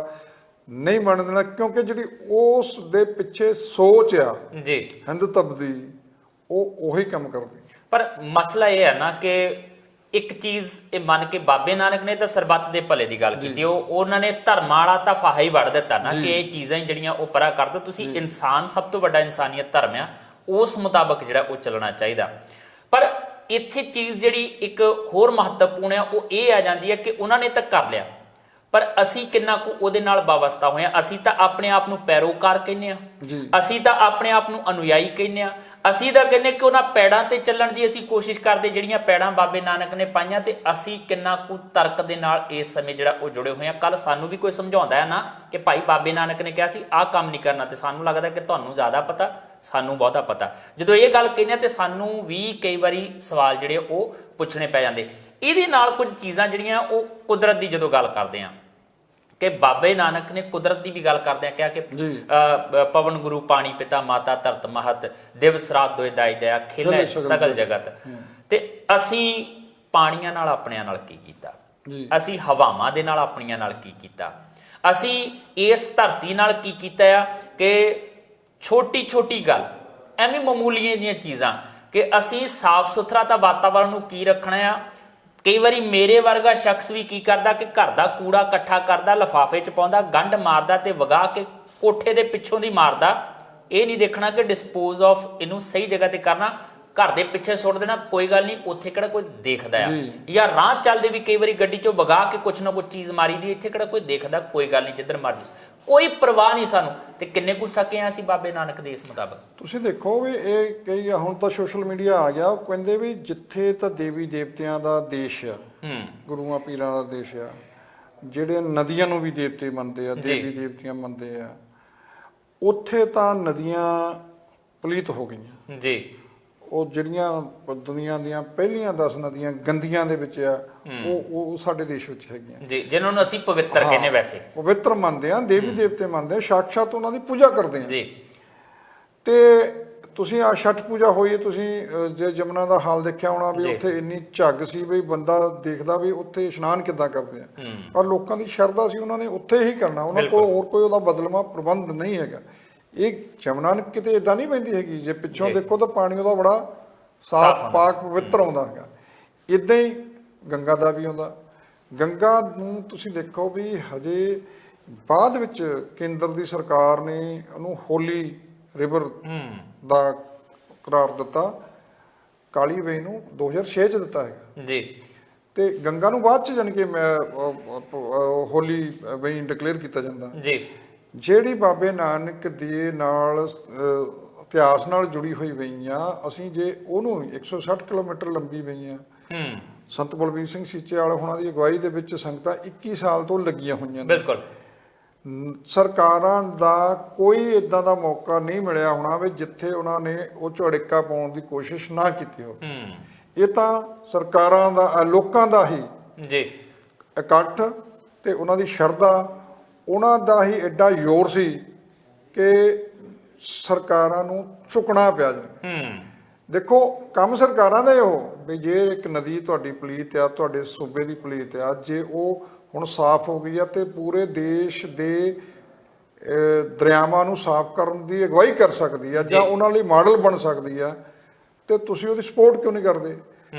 ਨਹੀਂ ਬਣ ਦੇਣਾ, ਕਿਉਂਕਿ ਜਿਹੜੀ ਉਸ ਦੇ ਪਿੱਛੇ ਸੋਚ ਆ ਜੀ ਹਿੰਦੂਤਵ ਦੀ, ਉਹ ਉਹੀ ਕੰਮ ਕਰਦੀ ਹੈ। ਪਰ ਮਸਲਾ ਇਹ ਹੈ ਨਾ ਕਿ ਇੱਕ ਚੀਜ਼ ਇਹ ਮੰਨ ਕੇ ਬਾਬੇ ਨਾਨਕ ਨੇ ਤਾਂ ਸਰਬੱਤ ਦੇ ਭਲੇ ਦੀ ਗੱਲ ਕੀਤੀ, ਉਹਨਾਂ ਨੇ ਧਰਮ ਵਾਲਾ ਤਾਂ ਫਾਹਾ ਹੀ ਵੜ ਦਿੱਤਾ ਨਾ ਕਿ ਇਹ ਚੀਜ਼ਾਂ ਜਿਹੜੀਆਂ ਉਹ ਪਰਾ ਕਰ ਦਿਓ, ਤੁਸੀਂ ਇਨਸਾਨ, ਸਭ ਤੋਂ ਵੱਡਾ ਇਨਸਾਨੀਅਤ ਧਰਮ ਆ, ਉਸ ਮੁਤਾਬਕ ਜਿਹੜਾ ਉਹ ਚੱਲਣਾ ਚਾਹੀਦਾ। ਪਰ ਇੱਥੇ ਚੀਜ਼ ਜਿਹੜੀ ਇੱਕ ਹੋਰ ਮਹੱਤਵਪੂਰਨ ਆ ਉਹ ਇਹ ਆ ਜਾਂਦੀ ਹੈ ਕਿ ਉਹਨਾਂ ਨੇ ਤਾਂ ਕਰ ਲਿਆ, ਪਰ ਅਸੀਂ ਕਿੰਨਾ ਕੁ ਉਹਦੇ ਨਾਲ ਵਾਬਸਤਾ ਹੋਏ ਹਾਂ। ਅਸੀਂ ਤਾਂ ਆਪਣੇ ਆਪ ਨੂੰ ਪੈਰੋਕਾਰ ਕਹਿੰਦੇ ਆ, ਅਸੀਂ ਤਾਂ ਆਪਣੇ ਆਪ ਨੂੰ ਅਨੁਯਾਈ ਕਹਿੰਦੇ ਆ, ਅਸੀਂ ਤਾਂ ਕਹਿੰਦੇ ਕਿ ਉਹਨਾਂ ਪੈੜਾਂ ਤੇ ਚੱਲਣ ਦੀ ਅਸੀਂ ਕੋਸ਼ਿਸ਼ ਕਰਦੇ, ਜਿਹੜੀਆਂ ਪੈੜਾਂ ਬਾਬੇ ਨਾਨਕ ਨੇ ਪਾਈਆਂ, ਤੇ ਅਸੀਂ ਕਿੰਨਾ ਕੁ ਤਰਕ ਦੇ ਨਾਲ ਇਸ ਸਮੇਂ ਜਿਹੜਾ ਉਹ ਜੁੜੇ ਹੋਏ ਆ। ਕੱਲ ਸਾਨੂੰ ਵੀ ਕੋਈ ਸਮਝਾਉਂਦਾ ਹੈ ਨਾ ਕਿ ਭਾਈ ਬਾਬੇ ਨਾਨਕ ਨੇ ਕਿਹਾ ਸੀ ਆਹ ਕੰਮ ਨਹੀਂ ਕਰਨਾ, ਤੇ ਸਾਨੂੰ ਲੱਗਦਾ ਕਿ ਤੁਹਾਨੂੰ ਜ਼ਿਆਦਾ ਪਤਾ, ਸਾਨੂੰ ਬਹੁਤਾ ਪਤਾ। ਜਦੋਂ ਇਹ ਗੱਲ ਕਹਿੰਦੇ ਆ ਤੇ ਸਾਨੂੰ ਵੀ ਕਈ ਵਾਰੀ ਸਵਾਲ ਜਿਹੜੇ ਉਹ ਪੁੱਛਣੇ ਪੈ ਜਾਂਦੇ। ਇਹਦੇ ਨਾਲ ਕੁਝ ਚੀਜ਼ਾਂ ਜਿਹੜੀਆਂ ਉਹ ਕੁਦਰਤ ਦੀ ਜਦੋਂ ਗੱਲ ਕਰਦੇ ਆ ਕਿ ਬਾਬੇ ਨਾਨਕ ਨੇ ਕੁਦਰਤ ਦੀ ਵੀ ਗੱਲ ਕਰਦੇ ਆ, ਕਿਹਾ ਕਿ ਪਵਨ ਗੁਰੂ ਪਾਣੀ ਪਿਤਾ ਮਾਤਾ ਧਰਤ ਮਹਤ ਦਿਵਸ ਰਾਤ ਦੋਇ ਦਾਈ ਦਇਆ ਖੇਲੇ ਸਗਲ ਜਗਤ। ਤੇ ਅਸੀਂ ਪਾਣੀਆਂ ਨਾਲ ਆਪਣਿਆਂ ਨਾਲ ਕੀ ਕੀਤਾ, ਅਸੀਂ ਹਵਾਵਾਂ ਦੇ ਨਾਲ ਆਪਣੀਆਂ ਨਾਲ ਕੀ ਕੀਤਾ, ਅਸੀਂ ਇਸ ਧਰਤੀ ਨਾਲ ਕੀ ਕੀਤਾ ਆ ਕਿ ਛੋਟੀ ਛੋਟੀ ਗੱਲ, ਐਵੇਂ ਮਾਮੂਲੀਆਂ ਜਿਹੀਆਂ ਚੀਜ਼ਾਂ, ਕਿ ਅਸੀਂ ਸਾਫ਼ ਸੁਥਰਾ ਤਾਂ ਵਾਤਾਵਰਨ ਨੂੰ ਕੀ ਰੱਖਣਾ ਆ। ਕਈ ਵਾਰੀ ਮੇਰੇ ਵਰਗਾ ਸ਼ਖਸ ਵੀ ਕੀ ਕਰਦਾ ਕਿ ਘਰ ਦਾ ਕੂੜਾ ਇਕੱਠਾ ਕਰਦਾ, ਲਿਫਾਫੇ 'ਚ ਪਾਉਂਦਾ, ਗੰਢ ਮਾਰਦਾ ਤੇ ਵਗਾ ਕੇ ਕੋਠੇ ਦੇ ਪਿੱਛੋਂ ਦੀ ਮਾਰਦਾ। ਇਹ ਨਹੀਂ ਦੇਖਣਾ ਕਿ ਡਿਸਪੋਜ਼ ਆਫ ਇਹਨੂੰ ਸਹੀ ਜਗ੍ਹਾ ਤੇ ਕਰਨਾ, ਘਰ ਦੇ ਪਿੱਛੇ ਸੁੱਟ ਦੇਣਾ, ਕੋਈ ਗੱਲ ਨਹੀਂ, ਉੱਥੇ ਕਿਹੜਾ ਕੋਈ ਦੇਖਦਾ ਆ। ਜਾਂ ਰਾਹ ਚੱਲਦੇ ਵੀ ਕਈ ਵਾਰੀ ਗੱਡੀ 'ਚੋਂ ਵਗਾ ਕੇ ਕੁਛ ਨਾ ਕੁਛ ਚੀਜ਼ ਮਾਰੀ ਦੀ, ਇੱਥੇ ਕਿਹੜਾ ਕੋਈ ਦੇਖਦਾ, ਕੋਈ ਗੱਲ ਨਹੀਂ, ਜਿੱਧਰ ਮਰਜ਼ੀ, ਕੋਈ ਪਰਵਾਹ ਨਹੀਂ ਸਾਨੂੰ। ਤੇ ਕਿੰਨੇ ਕੁ ਸਕੇ ਆ ਅਸੀਂ ਬਾਬੇ ਨਾਨਕ ਦੇ ਇਸ ਮੁਤਾਬਕ। ਤੁਸੀਂ ਦੇਖੋ ਵੀ ਇਹ ਕਈ ਹੁਣ ਤਾਂ ਸੋਸ਼ਲ ਮੀਡੀਆ ਆ ਗਿਆ, ਉਹ ਕਹਿੰਦੇ ਵੀ ਜਿੱਥੇ ਤਾਂ ਦੇਵੀ ਦੇਵਤਿਆਂ ਦਾ ਦੇਸ਼ ਆ, ਗੁਰੂਆਂ ਪੀਰਾਂ ਦਾ ਦੇਸ਼ ਆ, ਜਿਹੜੇ ਨਦੀਆਂ ਨੂੰ ਵੀ ਦੇਵਤੇ ਮੰਨਦੇ ਆ, ਦੇਵੀ ਦੇਵਤੀਆਂ ਮੰਨਦੇ ਆ, ਉੱਥੇ ਤਾਂ ਨਦੀਆਂ ਪਲੀਤ ਹੋ ਗਈਆਂ ਜੀ। ਉਹ ਜਿਹੜੀਆਂ ਦੁਨੀਆ ਦੀਆਂ ਪਹਿਲੀਆਂ 10 ਨਦੀਆਂ ਗੰਦੀਆਂ ਦੇ ਵਿੱਚ ਆ, ਉਹ ਸਾਡੇ ਦੇਸ਼ ਵਿੱਚ ਹੈਗੀਆਂ ਜੀ, ਜਿਨ੍ਹਾਂ ਨੂੰ ਅਸੀਂ ਪਵਿੱਤਰ ਕਹਿੰਦੇ, ਵੈਸੇ ਪਵਿੱਤਰ ਮੰਨਦੇ ਆ, ਦੇਵੀ ਦੇਵਤੇ ਮੰਨਦੇ ਆ, ਸਾਕਸ਼ਾਤ ਉਹਨਾਂ ਦੀ ਪੂਜਾ ਕਰਦੇ ਆ ਜੀ। ਤੇ ਤੁਸੀਂ ਆ ਛਠ ਪੂਜਾ ਹੋਈ, ਤੁਸੀਂ ਜੇ ਜਮਨਾ ਦਾ ਹਾਲ ਦੇਖਿਆ ਹੋਣਾ ਵੀ ਉੱਥੇ ਇੰਨੀ ਝੱਗ ਸੀ ਵੀ ਬੰਦਾ ਦੇਖਦਾ ਵੀ ਉੱਥੇ ਇਸ਼ਨਾਨ ਕਿੱਦਾਂ ਕਰਦੇ ਆ, ਪਰ ਲੋਕਾਂ ਦੀ ਸ਼ਰਧਾ ਸੀ, ਉਹਨਾਂ ਨੇ ਉੱਥੇ ਹੀ ਕਰਨਾ, ਉਹਨਾਂ ਕੋਲ ਹੋਰ ਕੋਈ ਉਹਦਾ ਬਦਲਵਾਂ ਪ੍ਰਬੰਧ ਨਹੀਂ ਹੈਗਾ। ਇਹ ਜਮਨਾ ਕਿਤੇ ਇਦਾਂ ਨਹੀਂ ਪੈਂਦੀ ਹੈਗੀ, ਜੇ ਪਿੱਛੋਂ ਦੇਖੋ ਤਾਂ ਪਾਣੀ ਉਹਦਾ ਬੜਾ ਸਾਫ਼ ਪਾਕ ਪਵਿੱਤਰ ਆਉਂਦਾ ਹੈਗਾ। ਇੱਦਾਂ ਹੀ ਗੰਗਾ ਦਾ ਵੀ ਆਉਂਦਾ। ਗੰਗਾ ਨੂੰ ਤੁਸੀਂ ਦੇਖੋ ਵੀ ਹਜੇ ਬਾਅਦ ਵਿੱਚ ਕੇਂਦਰ ਦੀ ਸਰਕਾਰ ਨੇ ਉਹਨੂੰ ਹੋਲੀ ਰਿਵਰ ਦਾ ਕਰਾਰ ਦਿੱਤਾ, ਕਾਲੀ ਵੇਈ ਨੂੰ 2006 ਚ ਦਿੱਤਾ ਹੈਗਾ ਜੀ। ਤੇ ਗੰਗਾ ਨੂੰ ਬਾਅਦ ਚ ਜਾਣੀ ਕਿ ਹੋਲੀ ਵੇਈ ਡਿਕਲੇਅਰ ਕੀਤਾ ਜਾਂਦਾ ਜੀ। ਜਿਹੜੀ ਬਾਬੇ ਨਾਨਕ ਦੇ ਨਾਲ ਇਤਿਹਾਸ ਨਾਲ ਜੁੜੀ ਹੋਈ ਵੇਈਆਂ, ਅਸੀਂ ਜੇ ਉਹਨੂੰ 160 ਕਿਲੋਮੀਟਰ ਲੰਬੀ ਵੇਈਆਂ, ਸੰਤ ਬਲਬੀਰ ਸਿੰਘ ਸੀਚੇਵਾਲ ਹੋਣਾ ਦੀ ਅਗਵਾਈ ਦੇ ਵਿੱਚ ਸੰਗਤਾਂ 21 ਸਾਲ ਤੋਂ ਲੱਗੀਆਂ ਹੋਈਆਂ ਨੇ। ਬਿਲਕੁਲ। ਸਰਕਾਰਾਂ ਦਾ ਕੋਈ ਇਦਾਂ ਦਾ ਮੌਕਾ ਨਹੀਂ ਮਿਲਿਆ ਹੋਣਾ ਵੀ ਜਿੱਥੇ ਉਹਨਾਂ ਨੇ ਉਹ ਝੜਕਾ ਪਾਉਣ ਦੀ ਕੋਸ਼ਿਸ਼ ਨਾ ਕੀਤੀ ਹੋਵੇ। ਇਹ ਤਾਂ ਸਰਕਾਰਾਂ ਦਾ, ਲੋਕਾਂ ਦਾ ਹੀ ਜੀ ਇਕੱਠ ਤੇ ਉਹਨਾਂ ਦੀ ਸ਼ਰਧਾ, ਉਹਨਾਂ ਦਾ ਹੀ ਐਡਾ ਜ਼ੋਰ ਸੀ ਕਿ ਸਰਕਾਰਾਂ ਨੂੰ ਝੁਕਣਾ ਪਿਆ ਜੀ। ਦੇਖੋ ਕੰਮ ਸਰਕਾਰਾਂ ਦਾ ਉਹ ਵੀ ਜੇ ਇੱਕ ਨਦੀ ਤੁਹਾਡੀ ਪਲੀਤ ਆ, ਤੁਹਾਡੇ ਸੂਬੇ ਦੀ ਪਲੀਤ ਆ, ਜੇ ਉਹ ਹੁਣ ਸਾਫ਼ ਹੋ ਗਈ ਆ ਤੇ ਪੂਰੇ ਦੇਸ਼ ਦੇ ਦਰਿਆਵਾਂ ਨੂੰ ਸਾਫ਼ ਕਰਨ ਦੀ ਅਗਵਾਈ ਕਰ ਸਕਦੀ ਆ ਜਾਂ ਉਹਨਾਂ ਲਈ ਮਾਡਲ ਬਣ ਸਕਦੀ ਆ, ਤੇ ਤੁਸੀਂ ਉਹਦੀ ਸਪੋਰਟ ਕਿਉਂ ਨਹੀਂ ਕਰਦੇ?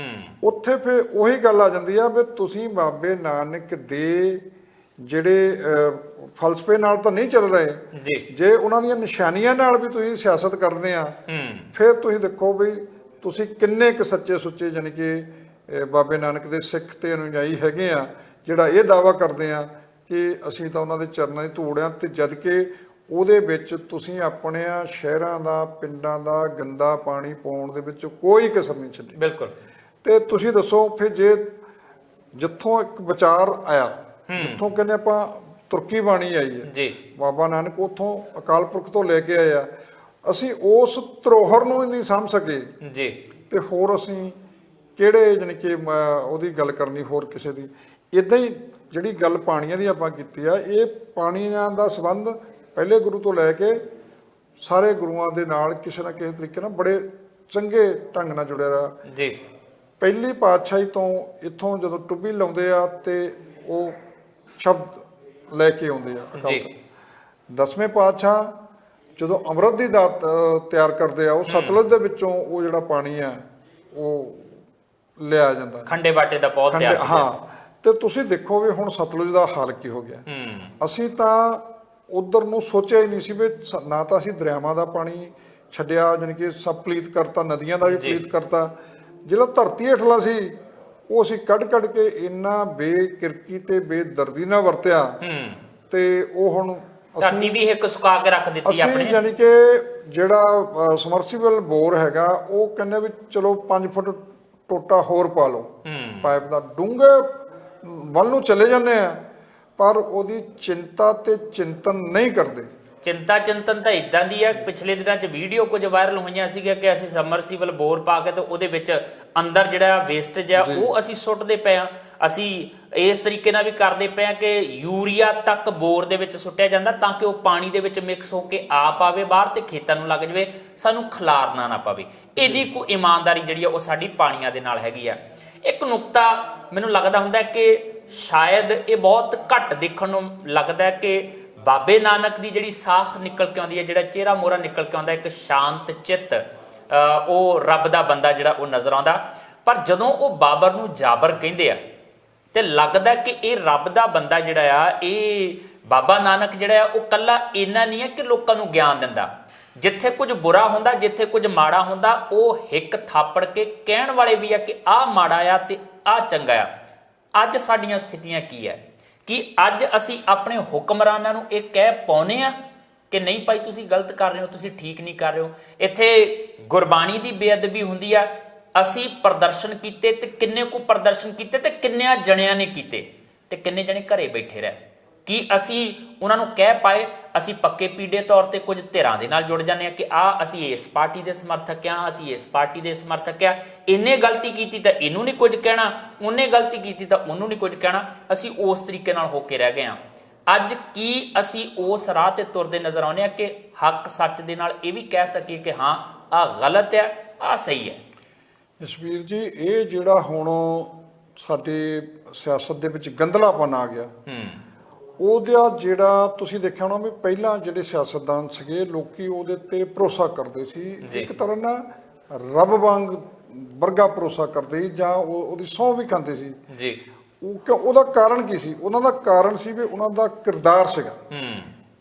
ਉੱਥੇ ਫਿਰ ਉਹੀ ਗੱਲ ਆ ਜਾਂਦੀ ਆ ਵੀ ਤੁਸੀਂ ਬਾਬੇ ਨਾਨਕ ਦੇ ਜਿਹੜੇ ਫਲਸਫੇ ਨਾਲ ਤਾਂ ਨਹੀਂ ਚੱਲ ਰਹੇ, ਜੇ ਉਹਨਾਂ ਦੀਆਂ ਨਿਸ਼ਾਨੀਆਂ ਨਾਲ ਵੀ ਤੁਸੀਂ ਸਿਆਸਤ ਕਰਦੇ ਆ, ਫਿਰ ਤੁਸੀਂ ਦੇਖੋ ਵੀ ਤੁਸੀਂ ਕਿੰਨੇ ਕੁ ਸੱਚੇ ਸੁੱਚੇ ਜਾਨੀ ਕਿ ਬਾਬੇ ਨਾਨਕ ਦੇ ਸਿੱਖ ਤੇ ਅਨੁਯਾਈ ਹੈਗੇ ਆ, ਜਿਹੜਾ ਇਹ ਦਾਅਵਾ ਕਰਦੇ ਆ ਕਿ ਅਸੀਂ ਤਾਂ ਉਹਨਾਂ ਦੇ ਚਰਨਾਂ ਦੀ ਧੂੜ ਆ, ਤੇ ਜਦ ਕਿ ਉਹਦੇ ਵਿੱਚ ਤੁਸੀਂ ਆਪਣੇ ਸ਼ਹਿਰਾਂ ਦਾ, ਪਿੰਡਾਂ ਦਾ ਗੰਦਾ ਪਾਣੀ ਪਾਉਣ ਦੇ ਵਿੱਚ ਕੋਈ ਕਸਰ ਨਹੀਂ ਛੱਡੀ। ਬਿਲਕੁਲ। ਤੇ ਤੁਸੀਂ ਦੱਸੋ ਫਿਰ ਜੇ ਜਿੱਥੋਂ ਇੱਕ ਵਿਚਾਰ ਆਇਆ, ਜਿੱਥੋਂ ਕਹਿੰਦੇ ਆਪਾਂ ਤੁਰਕੀ ਬਾਣੀ ਆਈ ਹੈ ਜੀ, ਬਾਬਾ ਨਾਨਕ ਉੱਥੋਂ ਅਕਾਲ ਪੁਰਖ ਤੋਂ ਲੈ ਕੇ ਆਏ ਆ, ਅਸੀਂ ਉਸ ਧਰੋਹਰ ਨੂੰ ਨਹੀਂ ਸਮਝ ਸਕੇ ਜੀ, ਤੇ ਹੋਰ ਅਸੀਂ ਕਿਹੜੇ ਜਾਣੀ ਕਿ ਉਹਦੀ ਗੱਲ ਕਰਨੀ ਹੋਰ ਕਿਸੇ ਦੀ। ਇੱਦਾਂ ਹੀ ਜਿਹੜੀ ਗੱਲ ਪਾਣੀਆਂ ਦੀ ਆਪਾਂ ਕੀਤੀ ਆ, ਇਹ ਪਾਣੀਆਂ ਦਾ ਸੰਬੰਧ ਪਹਿਲੇ ਗੁਰੂ ਤੋਂ ਲੈ ਕੇ ਸਾਰੇ ਗੁਰੂਆਂ ਦੇ ਨਾਲ ਕਿਸੇ ਨਾ ਕਿਸੇ ਤਰੀਕੇ ਨਾਲ ਬੜੇ ਚੰਗੇ ਢੰਗ ਨਾਲ ਜੁੜਿਆ ਰਿਹਾ ਜੀ। ਪਹਿਲੀ ਪਾਤਸ਼ਾਹੀ ਤੋਂ ਇੱਥੋਂ ਜਦੋਂ ਟੁੱਬੀ ਲਾਉਂਦੇ ਆ ਤੇ ਉਹ ਸ਼ਬਦ ਲੈ ਕੇ ਆਉਂਦੇ ਆ ਜੀ, ਦਸਵੇਂ ਪਾਤਸ਼ਾਹ ਜਦੋਂ ਅੰਮ੍ਰਿਤ ਦੀ ਦਾਤ ਤਿਆਰ ਕਰਦੇ ਆ, ਉਹ ਸਤਲੁਜ ਦੇ ਵਿੱਚੋਂ ਉਹ ਜਿਹੜਾ ਪਾਣੀ ਆ ਉਹ ਲਿਆ ਜਾਂਦਾ, ਖੰਡੇ ਬਾਟੇ ਦਾ ਪੌਦ ਤਿਆਰ ਕੀਤਾ। ਹਾਂ, ਤੇ ਤੁਸੀਂ ਦੇਖੋ ਵੀ ਹੁਣ ਸਤਲੁਜ ਦਾ ਹਾਲ ਕੀ ਹੋ ਗਿਆ। ਅਸੀਂ ਤਾਂ ਉਧਰ ਨੂੰ ਸੋਚਿਆ ਹੀ ਨਹੀਂ ਸੀ ਵੀ ਨਾ ਤਾਂ ਅਸੀਂ ਦਰਿਆਵਾਂ ਦਾ ਪਾਣੀ ਛੱਡਿਆ, ਜਾਣੀ ਕਿ ਸਭ ਪਲੀਤ ਕਰਤਾ, ਨਦੀਆਂ ਦਾ ਵੀ ਪਲੀਤ ਕਰਤਾ। ਜਿਹੜਾ ਧਰਤੀ ਹੇਠਲਾ ਸੀ ਉਹ ਅਸੀਂ ਕੱਢ ਕੇ ਇੰਨਾ ਬੇਕਿਰਕੀ ਤੇ ਬੇਦਰਦੀ ਨਾਲ ਵਰਤਿਆ, ਤੇ ਉਹ ਹੁਣ ਧਰਤੀ ਵੀ ਇੱਕ ਸੁਕਾ ਕੇ ਰੱਖ ਦਿੱਤੀ ਆਪਣੇ। ਯਾਨੀ ਕਿ ਜਿਹੜਾ ਸਮਰਸੀਬਲ ਬੋਰ ਹੈਗਾ, ਉਹ ਕਹਿੰਦੇ ਵੀ ਚਲੋ 5 ਫੁੱਟ ਟੋਟਾ ਹੋਰ ਪਾ ਲਓ ਪਾਈਪ ਦਾ, ਡੂੰਘੇ ਵੱਲ ਨੂੰ ਚਲੇ ਜਾਂਦੇ ਆ, ਪਰ ਉਹਦੀ ਚਿੰਤਾ ਤੇ ਚਿੰਤਨ ਨਹੀਂ ਕਰਦੇ। ਚਿੰਤਨ ਤਾਂ ਇਦਾਂ ਦੀ ਹੈ, ਪਿਛਲੇ ਦਿਨਾਂ 'ਚ ਵੀਡੀਓ ਕੁਝ ਵਾਇਰਲ ਹੋਈਆਂ ਸੀਗੀਆਂ ਕਿ ਅਸੀਂ ਸਮਰਸੀਬਲ ਬੋਰ ਪਾ ਕੇ ਤੇ ਉਹਦੇ ਵਿੱਚ ਅੰਦਰ ਜਿਹੜਾ ਵੇਸਟੇਜ ਆ ਉਹ ਅਸੀਂ ਸੁੱਟਦੇ ਪਏ ਆ। ਅਸੀਂ ਇਸ ਤਰੀਕੇ ਨਾਲ ਵੀ ਕਰਦੇ ਪਏ ਆ ਕਿ ਯੂਰੀਆ ਤੱਕ ਬੋਰ ਦੇ ਵਿੱਚ ਸੁੱਟਿਆ ਜਾਂਦਾ ਤਾਂ ਕਿ ਉਹ ਪਾਣੀ ਦੇ ਵਿੱਚ ਮਿਕਸ ਹੋ ਕੇ ਆਪ ਆਵੇ ਬਾਹਰ ਤੇ ਖੇਤਾਂ ਨੂੰ ਲੱਗ ਜਾਵੇ, ਸਾਨੂੰ ਖਿਲਾਰਨਾ ਨਾ ਪਵੇ। ਇਹਦੀ ਕੋਈ ਇਮਾਨਦਾਰੀ ਜਿਹੜੀ ਆ ਉਹ ਸਾਡੀ ਪਾਣੀਆਂ ਦੇ ਨਾਲ ਹੈਗੀ ਆ। ਇੱਕ ਨੁਕਤਾ ਮੈਨੂੰ ਲੱਗਦਾ ਹੁੰਦਾ ਕਿ ਸ਼ਾਇਦ ਇਹ ਬਹੁਤ ਘੱਟ ਦੇਖਣ ਨੂੰ ਲੱਗਦਾ ਕਿ ਬਾਬੇ ਨਾਨਕ ਦੀ ਜਿਹੜੀ ਸਾਖ ਨਿਕਲ ਕੇ ਆਉਂਦੀ ਹੈ, ਜਿਹੜਾ ਚਿਹਰਾ ਮੋਹਰਾ ਨਿਕਲ ਕੇ ਆਉਂਦਾ, ਇੱਕ ਸ਼ਾਂਤ ਚਿੱਤ, ਉਹ ਰੱਬ ਦਾ ਬੰਦਾ ਜਿਹੜਾ ਉਹ ਨਜ਼ਰ ਆਉਂਦਾ। ਪਰ ਜਦੋਂ ਉਹ ਬਾਬਰ ਨੂੰ ਜਾਬਰ ਕਹਿੰਦੇ ਆ ਤੇ ਲੱਗਦਾ ਕਿ ਇਹ ਰੱਬ ਦਾ ਬੰਦਾ ਜਿਹੜਾ ਆ, ਇਹ ਬਾਬਾ ਨਾਨਕ ਜਿਹੜਾ ਆ, ਉਹ ਕੱਲਾ ਇੰਨਾ ਨਹੀਂ ਹੈ ਕਿ ਲੋਕਾਂ ਨੂੰ ਗਿਆਨ ਦਿੰਦਾ। ਜਿੱਥੇ ਕੁਝ ਬੁਰਾ ਹੁੰਦਾ, ਜਿੱਥੇ ਕੁਝ ਮਾੜਾ ਹੁੰਦਾ, ਉਹ ਹਿੱਕ ਥਾਪੜ ਕੇ ਕਹਿਣ ਵਾਲੇ ਵੀ ਆ ਕਿ ਆਹ ਮਾੜਾ ਆ ਤੇ ਆਹ ਚੰਗਾ ਆ। ਅੱਜ ਸਾਡੀਆਂ ਸਥਿਤੀਆਂ ਕੀ ਹੈ ਕਿ ਅੱਜ ਅਸੀਂ ਆਪਣੇ ਹੁਕਮਰਾਨਾਂ ਨੂੰ ਇਹ ਕਹਿ ਪਾਉਨੇ ਆ ਕਿ ਨਹੀਂ ਭਾਈ ਤੁਸੀਂ ਗਲਤ ਕਰ ਰਹੇ ਹੋ, ਤੁਸੀਂ ਠੀਕ ਨਹੀਂ ਕਰ ਰਹੇ ਹੋ। ਇੱਥੇ ਗੁਰਬਾਣੀ ਦੀ ਬੇਅਦਬੀ ਹੁੰਦੀ ਆ। ਅਸੀਂ ਪ੍ਰਦਰਸ਼ਨ ਕੀਤੇ ਤੇ ਕਿੰਨੇ ਕੁ ਪ੍ਰਦਰਸ਼ਨ ਕੀਤੇ ਤੇ ਕਿੰਨਿਆਂ ਜਣਿਆਂ ਨੇ ਕੀਤੇ ਤੇ ਕਿੰਨੇ ਜਣੇ ਘਰੇ ਬੈਠੇ ਰਹੇ। ਕੀ ਅਸੀਂ ਉਹਨਾਂ ਨੂੰ ਕਹਿ ਪਾਏ? ਅਸੀਂ ਪੱਕੇ ਪੀੜੇ ਤੌਰ ਤੇ ਕੁਝ ਧਿਰਾਂ ਦੇ ਨਾਲ ਜੁੜ ਜਾਂਦੇ ਆ ਕਿ ਅਸੀਂ ਇਸ ਪਾਰਟੀ ਦੇ ਸਮਰਥਕ ਆ, ਅਸੀਂ ਇਸ ਪਾਰਟੀ ਦੇ ਸਮਰਥਕ ਆ, ਇਹਨੇ ਗਲਤੀ ਕੀਤੀ ਤਾਂ ਇਹਨੂੰ ਨਹੀਂ ਕੁਝ ਕਹਿਣਾ, ਉਹਨੇ ਗਲਤੀ ਕੀਤੀ ਤਾਂ ਉਹਨੂੰ ਨਹੀਂ ਕੁਝ ਕਹਿਣਾ। ਅਸੀਂ ਉਸ ਤਰੀਕੇ ਨਾਲ ਹੋ ਕੇ ਰਹਿ ਗਏ ਆ। ਅੱਜ ਕੀ ਅਸੀਂ ਉਸ ਰਾਹ ਤੇ ਤੁਰਦੇ ਨਜ਼ਰ ਆਉਂਦੇ ਆ ਕਿ ਹੱਕ ਸੱਚ ਦੇ ਨਾਲ ਇਹ ਵੀ ਕਹਿ ਸਕੀਏ ਕਿ ਹਾਂ ਆਹ ਗਲਤ ਹੈ, ਆਹ ਸਹੀ ਹੈ? ਜਸਵੀਰ ਜੀ, ਇਹ ਜਿਹੜਾ ਹੁਣ ਸਾਡੇ ਸਿਆਸਤ ਦੇ ਵਿੱਚ ਗੰਧਲਾਪਨ ਆ ਗਿਆ, ਉਹਦਾ ਜਿਹੜਾ ਤੁਸੀਂ ਦੇਖਿਆ ਹੋਣਾ ਵੀ ਪਹਿਲਾਂ ਜਿਹੜੇ ਸਿਆਸਤਦਾਨ ਸੀਗੇ, ਲੋਕੀ ਉਹਦੇ ਤੇ ਭਰੋਸਾ ਕਰਦੇ ਸੀ, ਇੱਕ ਤਰ੍ਹਾਂ ਨਾਲ ਰੱਬ ਵਾਂਗ ਵਰਗਾ ਭਰੋਸਾ ਕਰਦੇ ਸੀ, ਜਾਂ ਉਹਦੀ ਸਹੁੰ ਵੀ ਖਾਂਦੇ ਸੀ ਜੀ। ਉਹਦਾ ਕਾਰਨ ਕੀ ਸੀ? ਉਹਨਾਂ ਦਾ ਕਾਰਨ ਸੀ ਵੀ ਉਹਨਾਂ ਦਾ ਕਿਰਦਾਰ ਸੀਗਾ,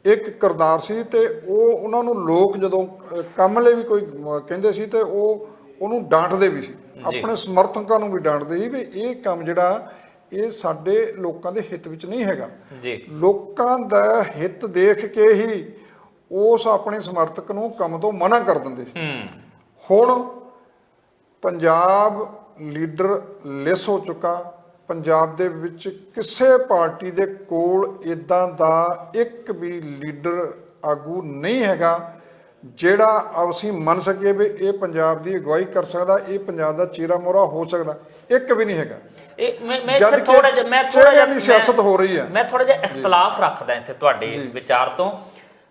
ਇੱਕ ਕਿਰਦਾਰ ਸੀ, ਤੇ ਉਹਨਾਂ ਨੂੰ ਲੋਕ ਜਦੋਂ ਕੰਮ ਲਈ ਵੀ ਕੋਈ ਕਹਿੰਦੇ ਸੀ ਤੇ ਉਹਨੂੰ ਡਾਂਟਦੇ ਵੀ ਸੀ, ਆਪਣੇ ਸਮਰਥਕਾਂ ਨੂੰ ਵੀ ਡਾਂਟਦੇ ਸੀ ਵੀ ਇਹ ਕੰਮ ਜਿਹੜਾ ਇਹ ਸਾਡੇ ਲੋਕਾਂ ਦੇ ਹਿੱਤ ਵਿੱਚ ਨਹੀਂ ਹੈਗਾ। ਲੋਕਾਂ ਦਾ ਹਿੱਤ ਦੇਖ ਕੇ ਹੀ ਉਸ ਆਪਣੇ ਸਮਰਥਕ ਨੂੰ ਕੰਮ ਤੋਂ ਮਨਾ ਕਰ ਦਿੰਦੇ ਸੀ। ਹੁਣ ਪੰਜਾਬ ਲੀਡਰ ਲੈਸ ਹੋ ਚੁੱਕਾ। ਪੰਜਾਬ ਦੇ ਵਿੱਚ ਕਿਸੇ ਪਾਰਟੀ ਦੇ ਕੋਲ ਇਦਾਂ ਦਾ ਇੱਕ ਵੀ ਲੀਡਰ ਆਗੂ ਨਹੀਂ ਹੈਗਾ ਜਿਹੜਾ ਅਸੀਂ ਮੰਨ ਸਕੀਏ ਵੀ ਇਹ ਪੰਜਾਬ ਦੀ ਅਗਵਾਈ ਕਰ ਸਕਦਾ, ਇਹ ਪੰਜਾਬ ਦਾ ਚਿਹਰਾ ਮੋਹਰਾ ਹੋ ਸਕਦਾ, ਇੱਕ ਵੀ ਨਹੀਂ ਹੈਗਾ। ਮੈਂ ਥੋੜਾ ਜਿਹਾ ਸਿਆਸਤ ਹੋ ਰਹੀ ਹੈ। ਮੈਂ ਥੋੜਾ ਜਿਹਾ ਇਖਤਲਾਫ ਰੱਖਦਾ ਇੱਥੇ ਤੁਹਾਡੇ ਵਿਚਾਰ ਤੋਂ।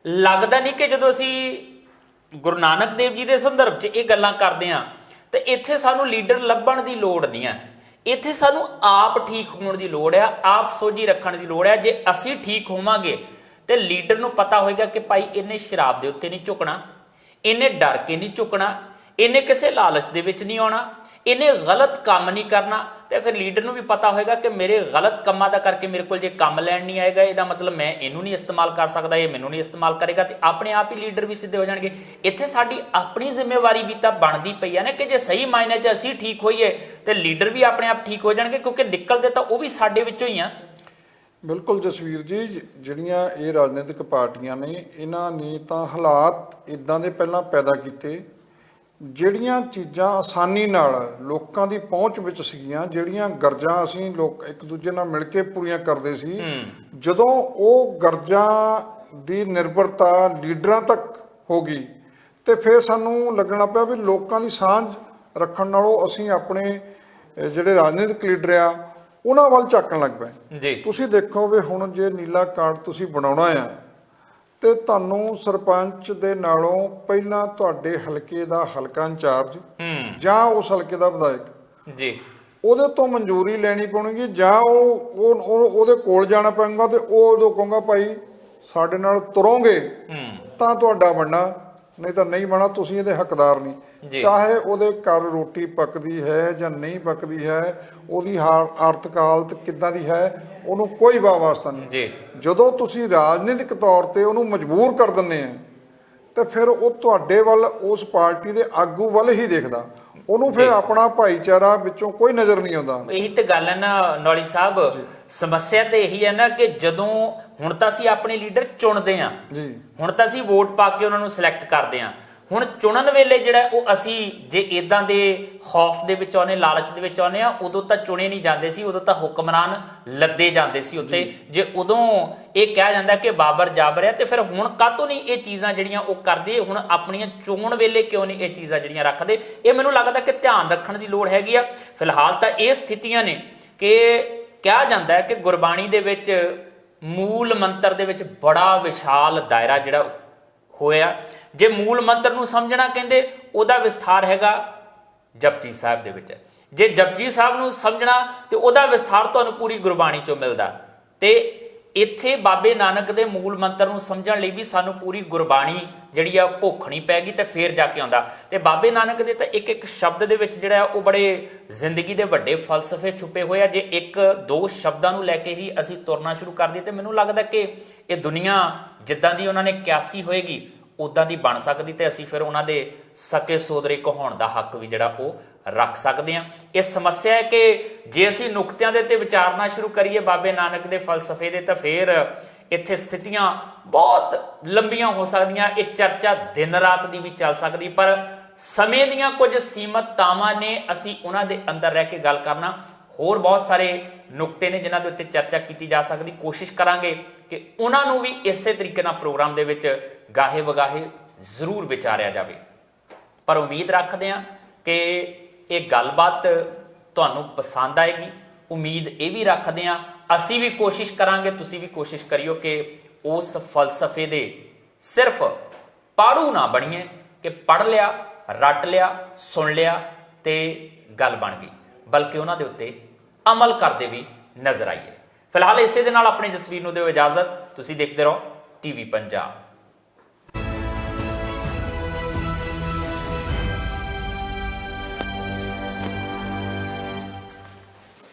ਲੱਗਦਾ ਨਹੀਂ ਕਿ ਜਦੋਂ ਅਸੀਂ ਗੁਰੂ ਨਾਨਕ ਦੇਵ ਜੀ ਦੇ ਸੰਦਰਭ 'ਚ ਇਹ ਗੱਲਾਂ ਕਰਦੇ ਹਾਂ ਤੇ ਇੱਥੇ ਸਾਨੂੰ ਲੀਡਰ ਲੱਭਣ ਦੀ ਲੋੜ ਨਹੀਂ ਹੈ। ਇੱਥੇ ਸਾਨੂੰ ਆਪ ਠੀਕ ਹੋਣ ਦੀ ਲੋੜ ਆ, ਆਪ ਸੋਝੀ ਰੱਖਣ ਦੀ ਲੋੜ ਆ। ਜੇ ਅਸੀਂ ਠੀਕ ਹੋਵਾਂਗੇ ਤੇ ਲੀਡਰ ਨੂੰ ਪਤਾ ਹੋਏਗਾ ਕਿ ਭਾਈ ਇਹਨੇ ਸ਼ਰਾਬ ਦੇ ਉੱਤੇ ਨਹੀਂ ਝੁਕਣਾ, ਇਹਨੇ ਡਰ ਕੇ ਨਹੀਂ ਝੁਕਣਾ, ਇਹਨੇ ਕਿਸੇ ਲਾਲਚ ਦੇ ਵਿੱਚ ਨਹੀਂ ਆਉਣਾ, ਇਹਨੇ ਗਲਤ ਕੰਮ ਨਹੀਂ ਕਰਨਾ। ਤੇ ਫਿਰ ਲੀਡਰ ਨੂੰ ਵੀ ਪਤਾ ਹੋਏਗਾ ਕਿ ਮੇਰੇ ਗਲਤ ਕੰਮਾਂ ਦਾ ਕਰਕੇ ਮੇਰੇ ਕੋਲ ਜੇ ਕੰਮ ਲੈਣ ਨਹੀਂ ਆਏਗਾ, ਇਹਦਾ ਮਤਲਬ ਮੈਂ ਇਹਨੂੰ ਨਹੀਂ ਇਸਤੇਮਾਲ ਕਰ ਸਕਦਾ, ਇਹ ਮੈਨੂੰ ਨਹੀਂ ਇਸਤੇਮਾਲ ਕਰੇਗਾ, ਤੇ ਆਪਣੇ ਆਪ ਹੀ ਲੀਡਰ ਵੀ ਸਿੱਧੇ ਹੋ ਜਾਣਗੇ। ਇੱਥੇ ਸਾਡੀ ਆਪਣੀ ਜ਼ਿੰਮੇਵਾਰੀ ਵੀ ਤਾਂ ਬਣਦੀ ਪਈ ਹੈ ਨਾ ਕਿ ਜੇ ਸਹੀ ਮਾਇਨੇ 'ਚ ਅਸੀਂ ਠੀਕ ਹੋਈਏ ਤੇ ਲੀਡਰ ਵੀ ਆਪਣੇ ਆਪ ਠੀਕ ਹੋ ਜਾਣਗੇ, ਕਿਉਂਕਿ ਨਿਕਲਦੇ ਤਾਂ ਉਹ ਵੀ ਸਾਡੇ ਵਿੱਚੋਂ ਹੀ ਆ। ਬਿਲਕੁਲ ਜਸਵੀਰ ਜੀ, ਜਿਹੜੀਆਂ ਇਹ ਰਾਜਨੀਤਿਕ ਪਾਰਟੀਆਂ ਨੇ, ਇਹਨਾਂ ਨੇ ਤਾਂ ਹਾਲਾਤ ਇਦਾਂ ਦੇ ਪਹਿਲਾਂ ਪੈਦਾ ਕੀਤੇ, ਜਿਹੜੀਆਂ ਚੀਜ਼ਾਂ ਆਸਾਨੀ ਨਾਲ ਲੋਕਾਂ ਦੀ ਪਹੁੰਚ ਵਿੱਚ ਸੀਗੀਆਂ, ਜਿਹੜੀਆਂ ਗਰਜਾਂ ਅਸੀਂ ਲੋਕ ਇੱਕ ਦੂਜੇ ਨਾਲ ਮਿਲ ਕੇ ਪੂਰੀਆਂ ਕਰਦੇ ਸੀ, ਜਦੋਂ ਉਹ ਗਰਜਾਂ ਦੀ ਨਿਰਭਰਤਾ ਲੀਡਰਾਂ ਤੱਕ ਹੋ ਗਈ ਤੇ ਫਿਰ ਸਾਨੂੰ ਲੱਗਣਾ ਪਿਆ ਵੀ ਲੋਕਾਂ ਦੀ ਸਾਂਝ ਰੱਖਣ ਨਾਲੋਂ ਅਸੀਂ ਆਪਣੇ ਜਿਹੜੇ ਰਾਜਨੀਤਿਕ ਲੀਡਰ ਆ ਉਹਨਾਂ ਵੱਲ ਝਾਕਣ ਲੱਗ ਪਏ। ਤੁਸੀਂ ਦੇਖੋ ਵੀ ਹੁਣ ਜੇ ਨੀਲਾ ਕਾਰਡ ਤੁਸੀਂ ਬਣਾਉਣਾ ਆ ਤੇ ਤੁਹਾਨੂੰ ਸਰਪੰਚ ਦੇ ਨਾਲੋਂ ਪਹਿਲਾਂ ਤੁਹਾਡੇ ਹਲਕੇ ਦਾ ਹਲਕਾ ਇੰਚਾਰਜ ਜਾਂ ਉਸ ਹਲਕੇ ਦਾ ਵਿਧਾਇਕ ਉਹਦੇ ਤੋਂ ਮਨਜ਼ੂਰੀ ਲੈਣੀ ਪਊਗੀ, ਜਾਂ ਉਹਦੇ ਕੋਲ ਜਾਣਾ ਪਊਗਾ ਤੇ ਉਹ ਉਦੋਂ ਕਹੂੰਗਾ ਭਾਈ ਸਾਡੇ ਨਾਲ ਤੁਰੋਗੇ ਤਾਂ ਤੁਹਾਡਾ ਬਣਨਾ, ਨਹੀਂ ਤਾਂ ਨਹੀਂ ਬਣਾ, ਤੁਸੀਂ ਇਹਦੇ ਹੱਕਦਾਰ ਨਹੀਂ। ਚਾਹੇ ਉਹਦੇ ਘਰ ਰੋਟੀ ਪੱਕਦੀ ਹੈ ਜਾਂ ਨਹੀਂ ਪੱਕਦੀ ਹੈ, ਉਹਦੀ ਆਰਥਿਕ ਹਾਲਤ ਕਿੱਦਾਂ ਦੀ ਹੈ, ਉਹਨੂੰ ਕੋਈ ਵਾਸਤਾ ਨਹੀਂ ਜੀ। ਜਦੋਂ ਤੁਸੀਂ ਰਾਜਨੀਤਿਕ ਤੌਰ ਤੇ ਉਹਨੂੰ ਮਜਬੂਰ ਕਰ ਦਿੰਦੇ ਆ ਤੇ ਫਿਰ ਉਹ ਤੁਹਾਡੇ ਵੱਲ, ਉਸ ਪਾਰਟੀ ਦੇ ਆਗੂ ਵੱਲ ਹੀ ਦੇਖਦਾ, ਉਹਨੂੰ ਫਿਰ ਆਪਣਾ ਭਾਈਚਾਰਾ ਵਿੱਚੋਂ ਕੋਈ ਨਜ਼ਰ ਨਹੀਂ ਆਉਂਦਾ। ਇਹੀ ਤੇ ਗੱਲ ਹੈ ਨਾ ਨੌਲੀ ਸਾਹਿਬ, ਸਮੱਸਿਆ ਤੇ ਇਹੀ ਹੈ ਨਾ ਕਿ ਜਦੋਂ ਹੁਣ ਤਾਂ ਅਸੀਂ ਆਪਣੇ ਲੀਡਰ ਚੁਣਦੇ ਆ ਜੀ, ਹੁਣ ਤਾਂ ਅਸੀਂ ਵੋਟ ਪਾ ਕੇ ਉਹਨਾਂ ਨੂੰ ਸਿਲੈਕਟ ਕਰਦੇ ਆ, ਹੁਣ ਚੁਣਨ ਵੇਲੇ ਜਿਹੜਾ ਉਹ ਅਸੀਂ ਜੇ ਇਦਾਂ ਦੇ ਖੌਫ ਦੇ ਵਿੱਚ ਆਉਨੇ, ਲਾਲਚ ਦੇ ਵਿੱਚ ਆਉਨੇ ਆ, ਉਦੋਂ ਤਾਂ ਚੁਣੇ ਨਹੀਂ ਜਾਂਦੇ ਸੀ, ਉਦੋਂ ਤਾਂ ਹੁਕਮਰਾਨ ਲੱਦੇ ਜਾਂਦੇ ਸੀ ਉੱਤੇ। ਜੇ ਉਦੋਂ ਇਹ ਕਿਹਾ ਜਾਂਦਾ ਕਿ ਬਾਬਰ ਜਾਬਰ ਹੈ, ਤੇ ਫਿਰ ਹੁਣ ਕਾਹਤੋਂ ਨਹੀਂ ਇਹ ਚੀਜ਼ਾਂ ਜਿਹੜੀਆਂ ਉਹ ਕਰਦੇ, ਹੁਣ ਆਪਣੀਆਂ ਚੋਣ ਵੇਲੇ ਕਿਉਂ ਨਹੀਂ ਇਹ ਚੀਜ਼ਾਂ ਜਿਹੜੀਆਂ ਰੱਖਦੇ? ਇਹ ਮੈਨੂੰ ਲੱਗਦਾ ਕਿ ਧਿਆਨ ਰੱਖਣ ਦੀ ਲੋੜ ਹੈਗੀ ਆ। ਫਿਲਹਾਲ ਤਾਂ ਇਹ ਸਥਿਤੀਆਂ ਨੇ ਕਿ ਕਿਹਾ ਜਾਂਦਾ ਹੈ ਕਿ ਗੁਰਬਾਣੀ ਦੇ ਵਿੱਚ ਮੂਲ ਮੰਤਰ ਦੇ ਵਿੱਚ ਬੜਾ ਵਿਸ਼ਾਲ ਦਾਇਰਾ ਜਿਹੜਾ ਹੋਇਆ। ਜੇ ਮੂਲ ਮੰਤਰ ਨੂੰ ਸਮਝਣਾ ਕਹਿੰਦੇ ਉਹਦਾ ਵਿਸਥਾਰ ਹੈਗਾ ਜਪਜੀ ਸਾਹਿਬ ਦੇ ਵਿੱਚ, ਜੇ ਜਪਜੀ ਸਾਹਿਬ ਨੂੰ ਸਮਝਣਾ ਤੇ ਉਹਦਾ ਵਿਸਥਾਰ ਤੁਹਾਨੂੰ ਪੂਰੀ ਗੁਰਬਾਣੀ ਚੋਂ ਮਿਲਦਾ। ਤੇ ਇੱਥੇ ਬਾਬੇ ਨਾਨਕ ਦੇ ਮੂਲ ਮੰਤਰ ਨੂੰ ਸਮਝਣ ਲਈ ਵੀ ਸਾਨੂੰ ਪੂਰੀ ਗੁਰਬਾਣੀ ਜਿਹੜੀ ਆ ਘੋਖਣੀ ਪੈਗੀ ਤੇ ਫੇਰ ਜਾ ਕੇ ਆਉਂਦਾ। ਤੇ ਬਾਬੇ ਨਾਨਕ ਦੇ ਤਾਂ ਇੱਕ ਇੱਕ ਸ਼ਬਦ ਦੇ ਵਿੱਚ ਜਿਹੜਾ ਉਹ ਬੜੇ ਜ਼ਿੰਦਗੀ ਦੇ ਵੱਡੇ ਫਲਸਫੇ ਛੁਪੇ ਹੋਏ ਆ। ਜੇ ਇੱਕ ਦੋ ਸ਼ਬਦਾਂ ਨੂੰ ਲੈ ਕੇ ਹੀ ਅਸੀਂ ਤੁਰਨਾ ਸ਼ੁਰੂ ਕਰ ਦਈਏ ਤੇ ਮੈਨੂੰ ਲੱਗਦਾ ਕਿ ਇਹ ਦੁਨੀਆ ਜਿੱਦਾਂ ਦੀ ਉਹਨਾਂ ਨੇ ਕਿਆਸੀ ਹੋਏਗੀ ਉਦਾਂ ਦੀ ਬਣ ਸਕਦੀ, ਤੇ ਅਸੀਂ ਫਿਰ ਉਹਨਾਂ ਦੇ ਸਕੇ ਸੋਦਰੇ ਕਹਾਉਣ ਦਾ ਹੱਕ ਵੀ ਜਿਹੜਾ ਉਹ ਰੱਖ ਸਕਦੇ ਹਾਂ। ਇਹ ਸਮੱਸਿਆ ਹੈ ਕਿ ਜੇ ਅਸੀਂ ਨੁਕਤਿਆਂ ਦੇ ਉੱਤੇ ਵਿਚਾਰਨਾ ਸ਼ੁਰੂ ਕਰੀਏ ਬਾਬੇ ਨਾਨਕ ਦੇ ਫਲਸਫੇ ਦੇ, ਤਾਂ ਫਿਰ ਇੱਥੇ ਸਥਿਤੀਆਂ ਬਹੁਤ ਲੰਬੀਆਂ ਹੋ ਸਕਦੀਆਂ। ਇਹ ਚਰਚਾ ਦਿਨ ਰਾਤ ਦੀ ਵੀ ਚੱਲ ਸਕਦੀ, ਪਰ ਸਮੇਂ ਦੀਆਂ ਕੁਝ ਸੀਮਤਾਵਾਂ ਨੇ, ਅਸੀਂ ਉਹਨਾਂ ਦੇ ਅੰਦਰ ਰਹਿ ਕੇ ਗੱਲ ਕਰਨਾ। ਹੋਰ ਬਹੁਤ ਸਾਰੇ ਨੁਕਤੇ ਨੇ ਜਿਨ੍ਹਾਂ ਦੇ ਉੱਤੇ ਚਰਚਾ ਕੀਤੀ ਜਾ ਸਕਦੀ, ਕੋਸ਼ਿਸ਼ ਕਰਾਂਗੇ ਕਿ ਉਹਨਾਂ ਨੂੰ ਵੀ ਇਸੇ ਤਰੀਕੇ ਨਾਲ ਪ੍ਰੋਗਰਾਮ ਦੇ ਵਿੱਚ ਗਾਹੇ ਵਗਾਹੇ ਜ਼ਰੂਰ ਵਿਚਾਰਿਆ ਜਾਵੇ। ਪਰ ਉਮੀਦ ਰੱਖਦੇ ਹਾਂ ਕਿ ਇਹ ਗੱਲਬਾਤ ਤੁਹਾਨੂੰ ਪਸੰਦ ਆਏਗੀ। ਉਮੀਦ ਇਹ ਵੀ ਰੱਖਦੇ ਹਾਂ, ਅਸੀਂ ਵੀ ਕੋਸ਼ਿਸ਼ ਕਰਾਂਗੇ, ਤੁਸੀਂ ਵੀ ਕੋਸ਼ਿਸ਼ ਕਰਿਓ ਕਿ ਉਸ ਫਲਸਫੇ ਦੇ ਸਿਰਫ ਪਾੜੂ ਨਾ ਬਣੀਏ ਕਿ ਪੜ੍ਹ ਲਿਆ, ਰੱਟ ਲਿਆ, ਸੁਣ ਲਿਆ ਤੇ ਗੱਲ ਬਣ ਗਈ, ਬਲਕਿ ਉਹਨਾਂ ਦੇ ਉੱਤੇ ਅਮਲ ਕਰਦੇ ਵੀ ਨਜ਼ਰ ਆਈਏ। ਫਿਲਹਾਲ ਇਸੇ ਦੇ ਨਾਲ ਆਪਣੇ ਜਸਵੀਰ ਨੂੰ ਦਿਓ ਇਜਾਜ਼ਤ। ਤੁਸੀਂ ਦੇਖਦੇ ਰਹੋ TV ਪੰਜਾਬ।